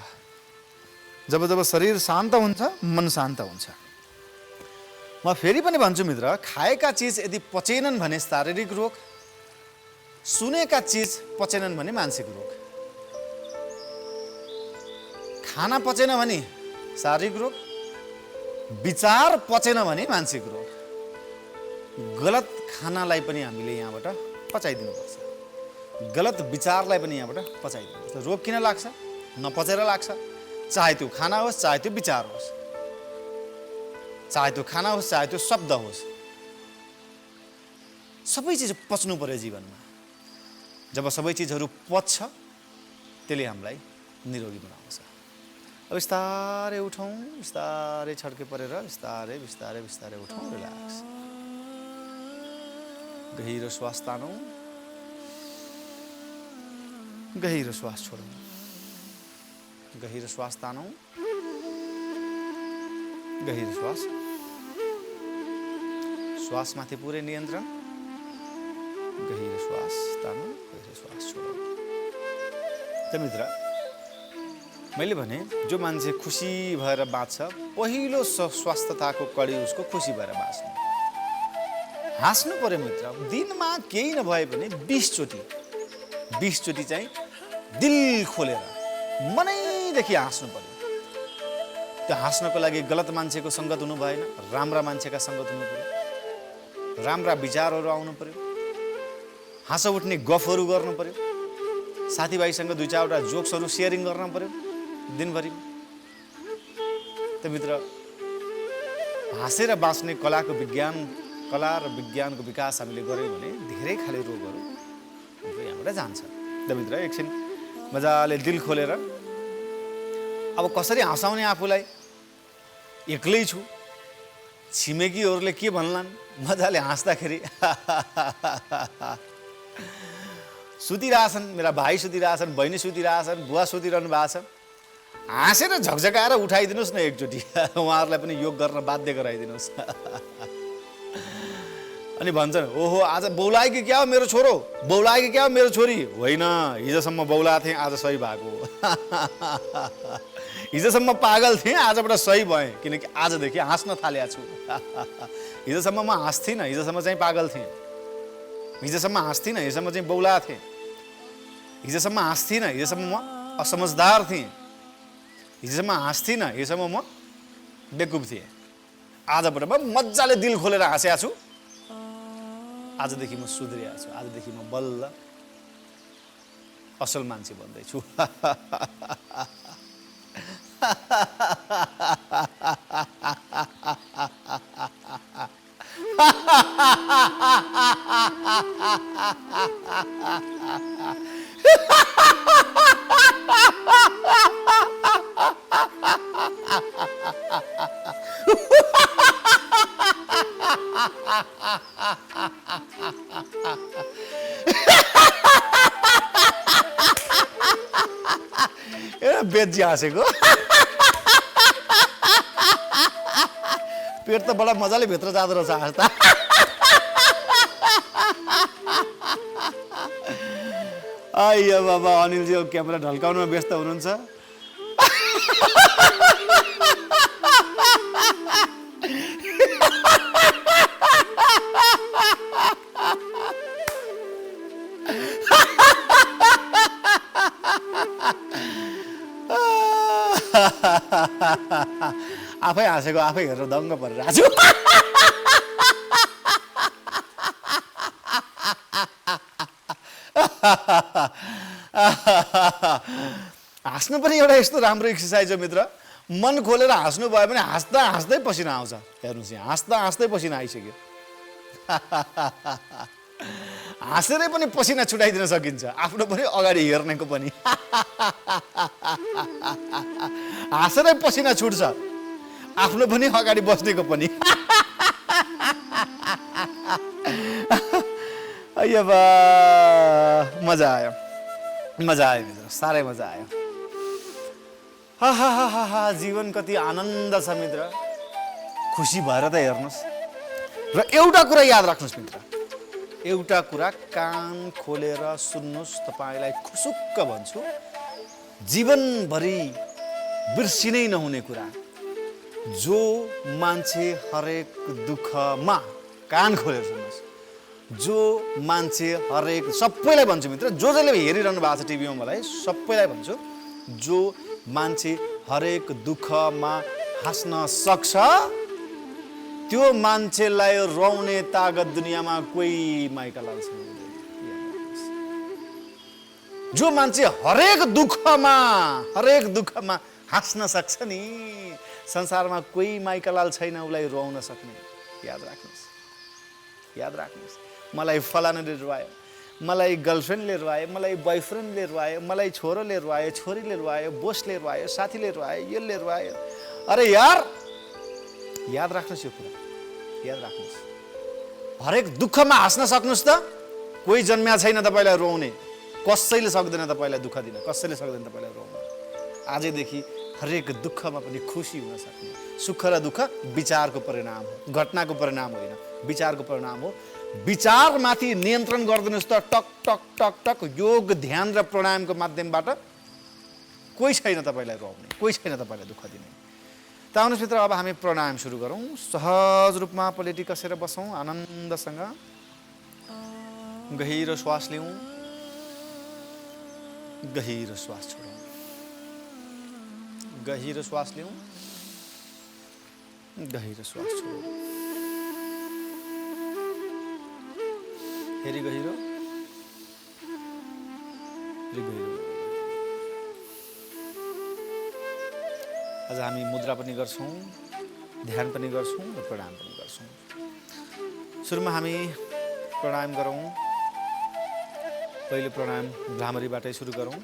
जब जब शरीर शान्त हुन्छ मन शान्त हुन्छ। म फेरि पनि भन्छु मित्र, खाएका चिज यदि पचेनन् भने शारीरिक रोग, सुनेका चिज पचेनन् भने मानसिक रोग। खाना पचेन भने शारीरिक रोग, विचार पचेन भने मानसिक रोग। गलत खानालाई पनि हामीले यहाँबाट पचाइदिनुपर्छ। गलत विचारलाई पनि यहाँबाट पचाइदिनु। रोग किन लाग्छ? नपचेर लाग्छ। चाहे त्यो खाना होस्, चाहे त्यो विचार होस्, चाहे त्यो खाना होस्, चाहे त्यो शब्द होस्, सबै चिज पच्नु पर्यो जीवनमा। जब सबै चिजहरू पच्छ त्यसले हामीलाई निरोगी बनाउँछ। अब बिस्तारै उठौँ, बिस्तारै छड्के परेर बिस्तारै बिस्तारै बिस्तारै उठौँ, रिल्याक्स। गहिरो श्वास तानौँ, गहिरो श्वास छोडौँ, गहिरो श्वास तानौँ, गहिरो श्वास, श्वासमाथि पुरै नियन्त्रण, गहिरो श्वास तानौँ, गहिरो श्वास छोडौँ। त मित्र, मैले भने जो मान्छे खुसी भएर बाँच्छ, पहिलो स्वास्थ्यताको कडी उसको खुसी भएर बाँच्नु। हाँस्नु पर्यो मित्र। दिनमा केही नभए पनि 20 चोटि चाहिँ दिल खोलेर मनैदेखि हाँस्नु पर्यो। त्यो हाँस्नको लागि गलत मान्छेको सङ्गत हुनु भएन, राम्रा मान्छेका सङ्गत हुनु पर्यो, राम्रा विचारहरू आउनु पर्यो, हाँसो उठ्ने गफहरू गर्नु पर्यो, साथीभाइसँग 2-4वटा जोक्सहरू सेयरिङ गर्न पर्यो दिनभरि। त मित्र, हाँसेर बाँच्ने कला र विज्ञानको विकास हामीले गऱ्यौँ भने धेरै खाले रोगहरू यहाँबाट जान्छ। त मित्र, एकछिन मजाले दिल खोलेर अब कसरी हँसाउने आफूलाई, एक्लै छु, छिमेकीहरूले के भन्लान्, मजाले हाँस्दाखेरि सुतिरहेछन्, मेरा भाइ सुतिरहेछन्, बहिनी सुतिरहेछन्, बुवा सुतिरहनु भएको छ, हाँसेर झकझकाएर उठाइदिनुहोस् न एकचोटि। उहाँहरूलाई पनि योग गर्न बाध्य गराइदिनुहोस्। अनि भन्छन्, ओहो आज बौलायो कि क्या हो मेरो छोरो, बौलायो कि क्या हो मेरो छोरी। होइन, हिजोसम्म बौला थिएँ, आज सही भएको। हिजोसम्म पागल थिएँ, आजबाट सही भएँ, किनकि आजदेखि हाँस्न थालेको छु। हिजोसम्म म हाँस्थिनँ, हिजोसम्म चाहिँ पागल थिएँ। हिजोसम्म हाँस्थिनँ, हिजोसम्म चाहिँ बौला थिएँ। हिजोसम्म हाँस्थिनँ, हिजोसम्म म असमझदार थिएँ। हिजोसम्म हाँस्थिनँ, हिजोसम्म म बेकुब थिएँ। आजबाट म मजाले दिल खोलेर हाँसेको छु। आजदेखि म सुध्रिएको छु, आजदेखि म बल्ल असल मान्छे बन्दैछु। बेजी हाँसेको पेट त बडा मजाले भित्र जाँदो रहेछ हाँस्दा। आइया बाबा, अनिलजी क्यामेरा ढल्काउनुमा व्यस्त हुनुहुन्छ। आफै हाँसेको आफै हेरेर दङ्ग परिरहेको छु। हाँस्नु पनि एउटा यस्तो राम्रो एक्सर्साइज हो मित्र। मन खोलेर हाँस्नु भयो भने हाँस्दा हाँस्दै पसिना आउँछ। हेर्नुहोस्, यहाँ हाँस्दा हाँस्दै पसिना आइसक्यो। हाँसेरै पनि पसिना छुटाइदिन सकिन्छ, आफ्नो पनि अगाडि हेर्नेको पनि। हाँसेरै पसिना छुट्छ, आफ्नो पनि अगाडि बस्नेको पनि। अय्यबा, मजा आयो, मजा आयो मित्र, साह्रै मजा आयो। हा हा हा हा हा, जीवन कति आनन्द छ मित्र। खुसी भएर त हेर्नुहोस्। र एउटा कुरा याद राख्नुहोस् मित्र, एउटा कुरा कान खोलेर सुन्नुहोस्, तपाईँलाई खुसुक्क भन्छु, जीवनभरि बिर्सिनै नहुने कुरा। जो मान्छे हरेक दुःखमा, कान खोलेर सुन्नुहोस्, जो मान्छे हरेक, सबैलाई भन्छु मित्र, जो जसले हेरिरहनु भएको छ टिभीमा मलाई, सबैलाई भन्छु, जो मान्छे हरेक दुःखमा हाँस्न सक्छ, त्यो मान्छेलाई रुवाउने तागत दुनियाँमा कोही माइका लाल छैन। जो मान्छे हरेक दुःखमा हाँस्न सक्छ नि, संसारमा कोही माइकालाल छैन उसलाई रुवाउन सक्ने। याद राख्नुहोस्। मलाई फलानाले रुवायो, मलाई गर्लफ्रेन्डले रुवायो, मलाई बोयफ्रेन्डले रुवायो, मलाई छोरोले रुवायो, छोरीले रुवायो, बोसले रुवायो, साथीले रुवायो, यसले रुवायो। अरे यार, याद राख्नुहोस् यो कुरा, याद राख्नुहोस्। हरेक दुःखमा हाँस्न सक्नुहोस् त। कोही जन्म्या छैन तपाईँलाई रुवाउने, कसैले सक्दैन तपाईँलाई दुःख दिन, कसैले सक्दैन तपाईँलाई रुवाउन। आजदेखि हरेक दुःखमा पनि खुसी हुन सक्ने। सुख र दुःख विचारको परिणाम हो, घटनाको परिणाम होइन, विचारको परिणाम हो। विचारमाथि नियन्त्रण गरिदिनुहोस् त। टक टक टक टक योग, ध्यान र प्राणायामको माध्यमबाट कोही छैन तपाईँलाई रुवाउने, कोही छैन तपाईँलाई दुःख दिने। त आउनुहोस् मित्र, अब हामी प्राणायाम सुरु गरौँ। सहज रूपमा पलेटी कसेर बसौँ, आनन्दसँग गहिरो श्वास लिउँ, गहिरो श्वास छोडौँ, गहिरो श्वास लिउँ, गहिरो श्वास छोडौँ, फेरि गहिरो, फेरि गहिरो। आज हामी मुद्रा पनि गर्छौँ, ध्यान पनि गर्छौँ र प्राणायाम पनि गर्छौँ। सुरुमा हामी प्राणायाम गरौँ। पहिलो प्राणायाम भ्रामरीबाटै सुरु गरौँ।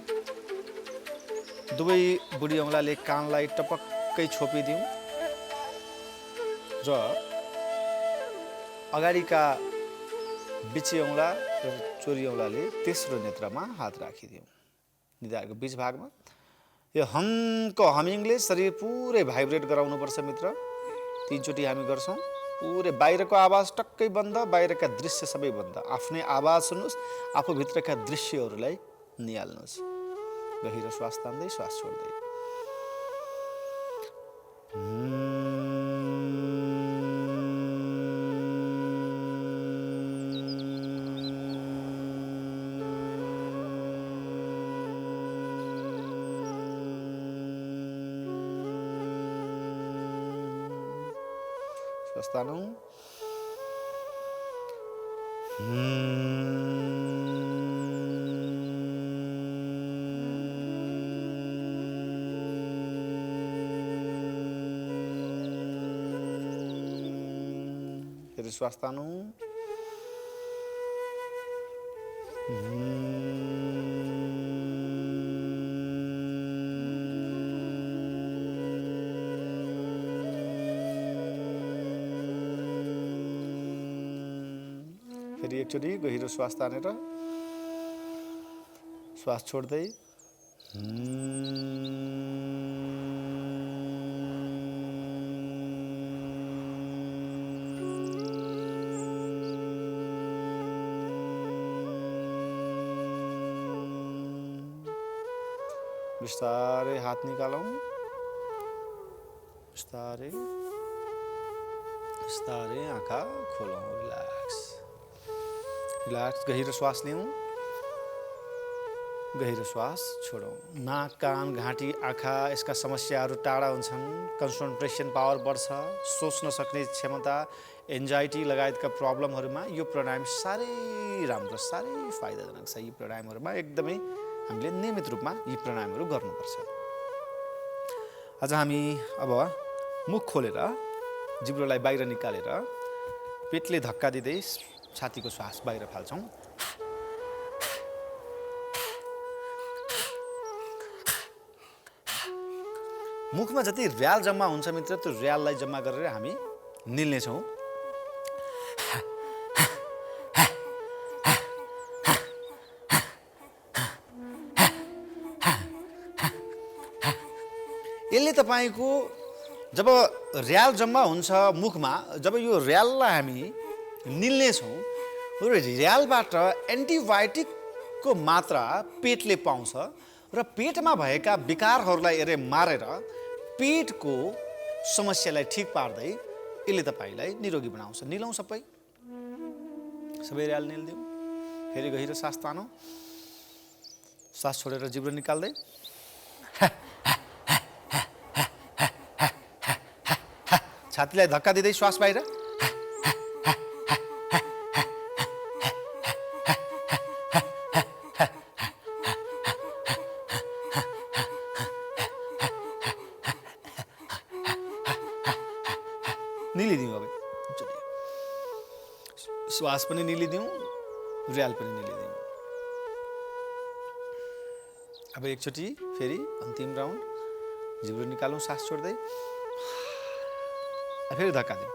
दुवै बुढी औँलाले कानलाई टपक्कै छोपिदिउँ र अगाडिका बिची औँला र चोरी औँलाले तेस्रो नेत्रमा हात राखिदिउँ, निधारको बिच भागमा। यो हमको हमिङले शरीर पुरै भाइब्रेट गराउनुपर्छ मित्र। 3 चोटि हामी गर्छौँ। पुरै बाहिरको आवाज टक्कै बन्द, बाहिरका दृश्य सबै बन्द। आफ्नै आवाज सुन्नुहोस्, आफूभित्रका दृश्यहरूलाई निहाल्नुहोस्। गहिरो श्वास तान्दै श्वास छोड्दै। श्वास तानौँ। फेरि श्वास तानौँ। फेरि एकचोटि गहिरो श्वास तानेर श्वास छोड्दै। बिस्तारै हात निकालौँ, बिस्तारै बिस्तारै आँखा खोलौँ। Relax, relax. गहिरो श्वास लिउँ, गहिरो श्वास छोडौँ। नाक, कान, घाँटी, आँखा यसका समस्याहरू टाढा हुन्छन्। कन्सन्ट्रेसन पावर बढ्छ। सोच्न सक्ने क्षमता, एन्जाइटी लगायतका प्रब्लमहरूमा यो प्राणायाम साह्रै राम्रो, साह्रै फाइदाजनक छ। यी प्राणायामहरूमा एकदमै हामीले नियमित रूपमा यी प्राणायामहरू गर्नुपर्छ। आज हामी अब मुख खोलेर जिब्रोलाई बाहिर निकालेर पेटले धक्का दिँदै छातीको श्वास बाहिर फाल्छौँ। मुखमा जति र्याल जम्मा हुन्छ मित्र, त्यो र्याललाई जम्मा गरेर हामी निल्नेछौँ। यसले तपाईँको जब र्याल जम्मा हुन्छ मुखमा, जब यो र्याललाई हामी निल्नेछौँ, र र्यालबाट एन्टिबायोटिकको मात्रा पेटले पाउँछ र पेटमा भएका विकारहरूलाई यसले मारेर पेटको समस्यालाई ठिक पार्दै यसले तपाईँलाई निरोगी बनाउँछ। निलौँ सबै र्याल निल्दिउँ। फेरि गहिरो सास तानौँ, सास छोडेर जिब्रो निकाल्दै। छातीलाई धक्का दिँदै श्वास बाहिर। निलिदिउँ अब एकचोटि श्वास पनि निलिदिउँ, रियाल पनि निलिदिउँ। अब एकचोटि फेरि अन्तिम राउन्ड जिब्रो निकालौँ सास छोड्दै, फेरि धक्का दिउँ।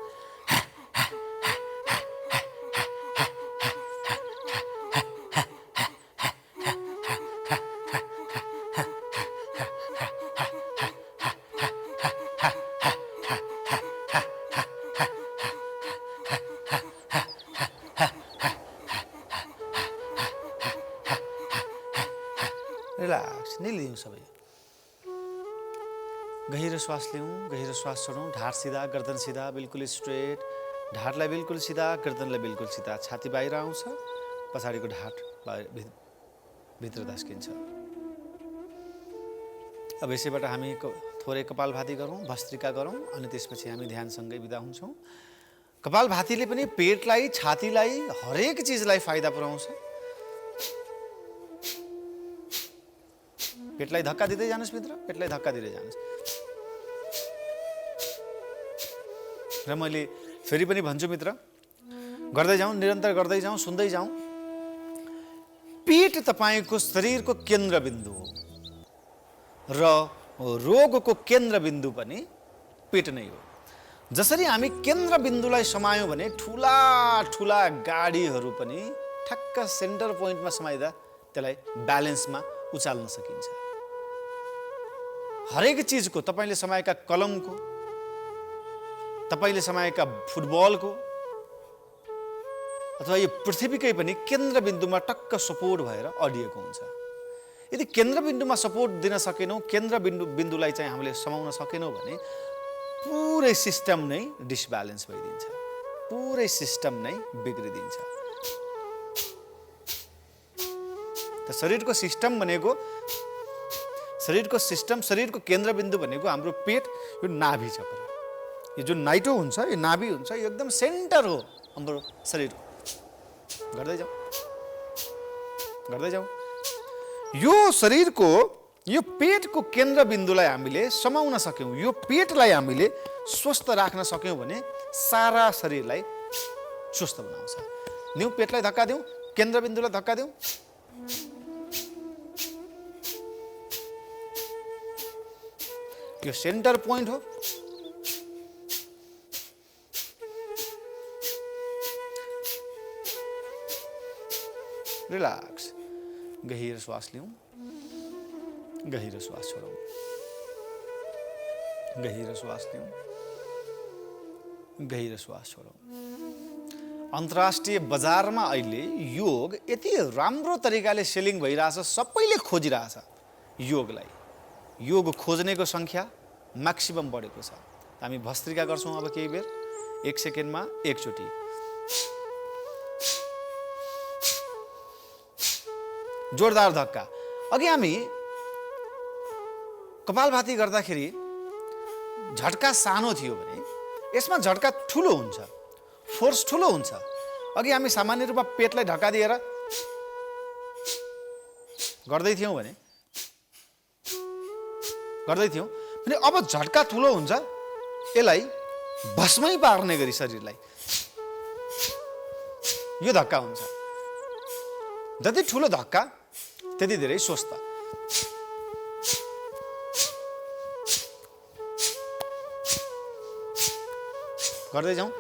रिल्याक्स, निलिदिउँ सबै। गहिरो श्वास लिउँ, गहिरो श्वास छोडौँ। ढाड सिधा, गर्दन सिधा, बिल्कुल स्ट्रेट। ढाडलाई बिल्कुल सिधा, गर्दनलाई बिल्कुल सिधा। छाती बाहिर आउँछ, पछाडिको ढाड भित्र धस्किन्छ। अब यसैबाट हामी थोरै कपालभाती गरौँ, भस्त्रिका गरौँ, अनि त्यसपछि हामी ध्यानसँगै बिदा हुन्छौँ। कपालभातीले पनि पेटलाई, छातीलाई, हरेक चिजलाई फाइदा पुर्याउँछ। पेटलाई धक्का दिँदै जानुहोस् मित्र, पेटलाई धक्का दिँदै जानुहोस्। र मैले फेरि पनि भन्छु मित्र, गर्दै जाउँ, निरन्तर गर्दै जाउँ, सुन्दै जाउँ। पेट तपाईँको शरीरको केन्द्रबिन्दु हो र रोगको केन्द्रबिन्दु पनि पेट नै हो। जसरी हामी केन्द्रबिन्दुलाई समायौँ भने ठुला ठुला गाडीहरू पनि ठ्याक्क सेन्टर पोइन्टमा समाइदा त्यसलाई ब्यालेन्समा उचाल्न सकिन्छ। हरेक चिजको, तपाईँले समाएका कलमको, तपाईँले समाएका फुटबलको, अथवा यो पृथ्वीकै पनि केन्द्रबिन्दुमा टक्क सपोर्ट भएर अडिएको हुन्छ। यदि केन्द्रबिन्दुमा सपोर्ट दिन सकेनौँ, केन्द्रबिन्दुलाई चाहिँ हामीले समाउन सकेनौँ भने पुरै सिस्टम नै डिसब्यालेन्स भइदिन्छ, पुरै सिस्टम नै बिग्रिदिन्छ। त शरीरको सिस्टम भनेको, शरीरको केन्द्रबिन्दु भनेको हाम्रो पेट, यो नाभि चक्र, यो जुन नाइटो हुन्छ, यो नाभि हुन्छ, यो एकदम सेन्टर हो हाम्रो शरीरको। गर्दै जाउँ, गर्दै जाउँ। यो शरीरको, यो पेटको केन्द्रबिन्दुलाई हामीले समाउन सक्यौँ, यो पेटलाई हामीले स्वस्थ राख्न सक्यौँ भने सारा शरीरलाई स्वस्थ बनाउँछ। न्यू पेटलाई धक्का दिउँ, केन्द्रबिन्दुलाई धक्का दिउँ। यो सेन्टर पोइन्ट हो। रिल्याक्स, गहिरो श्वास लिउँ, गहिरो श्वास छोडौँ, गहिरो श्वास लिउँ, गहिरो श्वास छोडौँ। अन्तर्राष्ट्रिय बजारमा अहिले योग यति राम्रो तरिकाले सेलिङ भइरहेछ, सबैले खोजिरहेछ योगलाई। योग खोज्नेको सङ्ख्या म्याक्सिमम बढेको छ। हामी भस्त्रिका गर्छौँ अब केही बेर, 1 सेकेन्डमा एकचोटि। जोरदार धक्का। अघि हामी कपालभाती गर्दाखेरि झट्का सानो थियो भने यसमा झट्का ठुलो हुन्छ, फोर्स ठुलो हुन्छ। अघि हामी सामान्य रूपमा पेटलाई ढक्का दिएर गर्दै थियौँ भने अब झट्का ठुलो हुन्छ, यसलाई भस्मै पार्ने गरी शरीरलाई यो धक्का हुन्छ। जति ठुलो धक्का त्यति धेरै स्वस्थ। गर्दै जाउँ।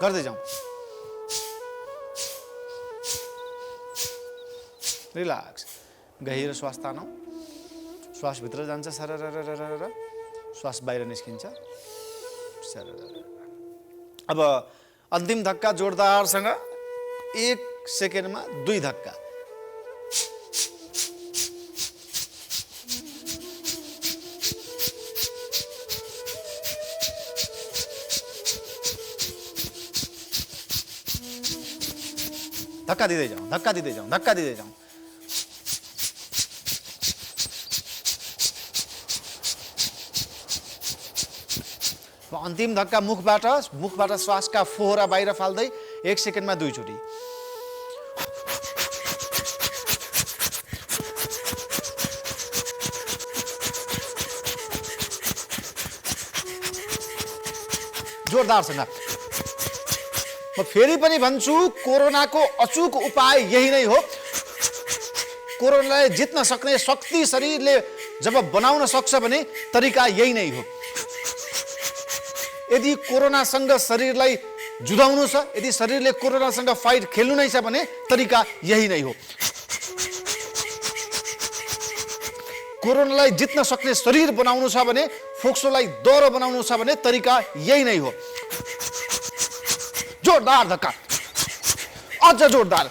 गर्दै जाउँ। रिल्याक्स, गहिरो श्वास तानौँ। श्वास भित्र जान्छ सरररररर, श्वास बाहिर निस्किन्छ सररररर। अब अन्तिम धक्का जोरदारसँग 1 सेकेन्डमा 2 धक्का। धक्का दिँदै जाउँ, धक्का दिँदै जाउँ, धक्का दिँदै जाउँ। अन्तिम धक्का मुखबाट श्वासका फोहरा बाहिर फाल्दै 1 सेकेन्डमा 2 चोटी। जोरदारसँग। म फेरि पनि भन्छु, कोरोनाको अचूक उपाय यही नै हो। कोरोनालाई जित्न सक्ने शक्ति शरीरले जब बनाउन सक्छ भने तरिका यही नै हो। यदि कोरोनासँग शरीरलाई जुधाउनु छ, यदि शरीरले कोरोनासँग फाइट खेल्नु नै छ भने तरिका यही नै हो। कोरोनालाई जित्न सक्ने शरीर बनाउनु छ भने, फोक्सोलाई दह्रो बनाउनु छ भने तरिका यही नै हो। जोरदार धक्का, अझ जोरदार।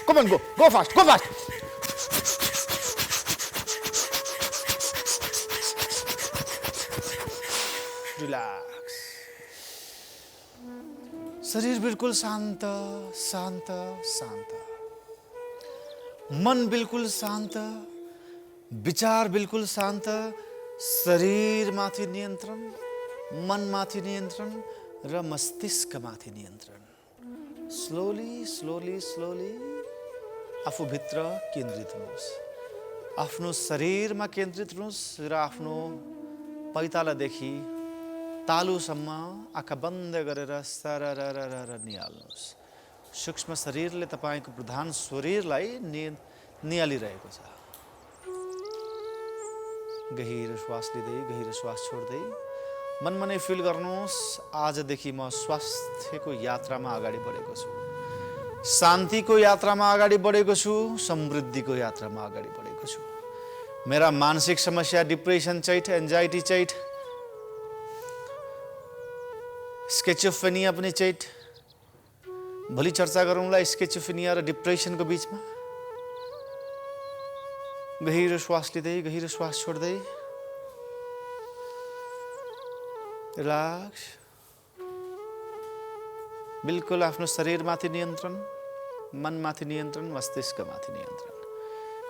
Come on, go fast, go fast. Relax. शरीर बिल्कुल शान्त शान्त शान्त, मन बिल्कुल शान्त, विचार बिल्कुल शान्त, शरीरमाथि नियन्त्रण, मनमाथि नियन्त्रण र मस्तिष्कमाथि नियन्त्रण। स्लोली स्लोली स्लोली आफूभित्र केन्द्रित हुनुहोस्, आफ्नो शरीरमा केन्द्रित हुनुहोस् र आफ्नो पैतालादेखि तालुसम्म आँखा बन्द गरेर सररररर निहाल्नुहोस्। सूक्ष्म शरीरले तपाईँको प्रधान शरीरलाई निहालिरहेको छ। गहिरो श्वास लिँदै गहिरो श्वास छोड्दै मनमा नै फिल गर्नुहोस्, आजदेखि म स्वास्थ्यको यात्रामा अगाडि बढेको छु, शान्तिको यात्रामा अगाडि बढेको छु, समृद्धिको यात्रामा अगाडि बढेको छु। मेरा मानसिक समस्या, depression chat, anxiety chat, schizophrenia पनि चैट। भोलि चर्चा गरौँला स्किजोफ्रेनिया र डिप्रेसनको बीचमा। गहिरो श्वास लिँदै गहिरो श्वास छोड्दै रिल्याक्स। बिल्कुल आफ्नो शरीरमाथि नियन्त्रण, मनमाथि नियन्त्रण, मस्तिष्कमाथि नियन्त्रण।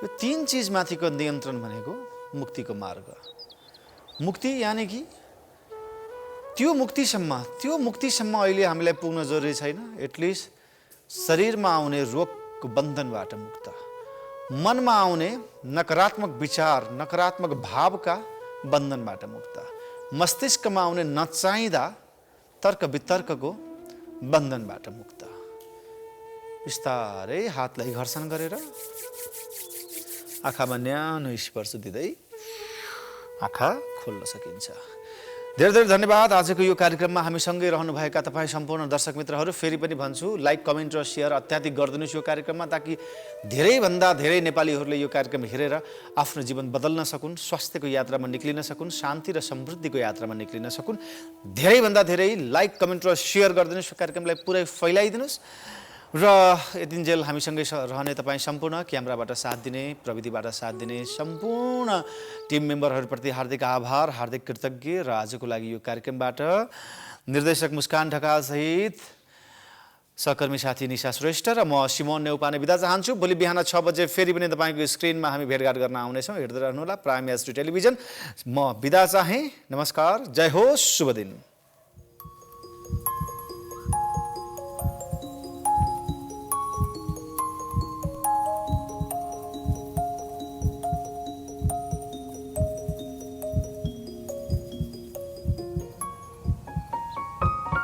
यो 3 चिजमाथिको नियन्त्रण भनेको मुक्तिको मार्ग। मुक्ति यानि कि त्यो मुक्तिसम्म अहिले हामीलाई पुग्न जरुरी छैन। एटलिस्ट शरीरमा आउने रोगको बन्धनबाट मुक्त, मनमा आउने नकारात्मक विचार, नकारात्मक भावका बन्धनबाट मुक्त, मस्तिष्कमा आउने नचाहिँदा तर्क वितर्कको बन्धनबाट मुक्त। बिस्तारै हातलाई घर्षण गरेर आँखामा न्यानो स्पर्श दिँदै आँखा खोल्न सकिन्छ। धेरै धेरै धन्यवाद। आजको यो कार्यक्रममा हामीसँगै रहनुभएका तपाईँ सम्पूर्ण दर्शक मित्रहरू, फेरि पनि भन्छु, लाइक, कमेन्ट र सेयर अत्याधिक गरिदिनुहोस् यो कार्यक्रममा, ताकि धेरैभन्दा धेरै नेपालीहरूले यो कार्यक्रम हेरेर आफ्नो जीवन बदल्न सकुन्, स्वास्थ्यको यात्रामा निक्लिन सकुन्, शान्ति र समृद्धिको यात्रामा निक्लिन सकुन्। धेरैभन्दा धेरै लाइक, कमेन्ट र सेयर गरिदिनुहोस्, यो कार्यक्रमलाई पुरै फैलाइदिनुहोस्। र यतिन्जेल हामीसँगै रहने तपाईँ सम्पूर्ण क्यामेराबाट साथ दिने, प्रविधिबाट साथ दिने सम्पूर्ण टिम मेम्बरहरूप्रति हार्दिक आभार, हार्दिक कृतज्ञ। र आजको लागि यो कार्यक्रमबाट निर्देशक मुस्कान ढकालसहित सहकर्मी साथी निशा श्रेष्ठ र म सिमोन नेउपाने बिदा चाहन्छु। भोलि बिहान 6 बजे फेरि पनि तपाईँको स्क्रिनमा हामी भेटघाट गर्न आउनेछौँ। हेर्दै रहनुहोला प्राइम एसडी टेलिभिजन। म बिदा चाहेँ। नमस्कार, जय होस्, शुभ दिन।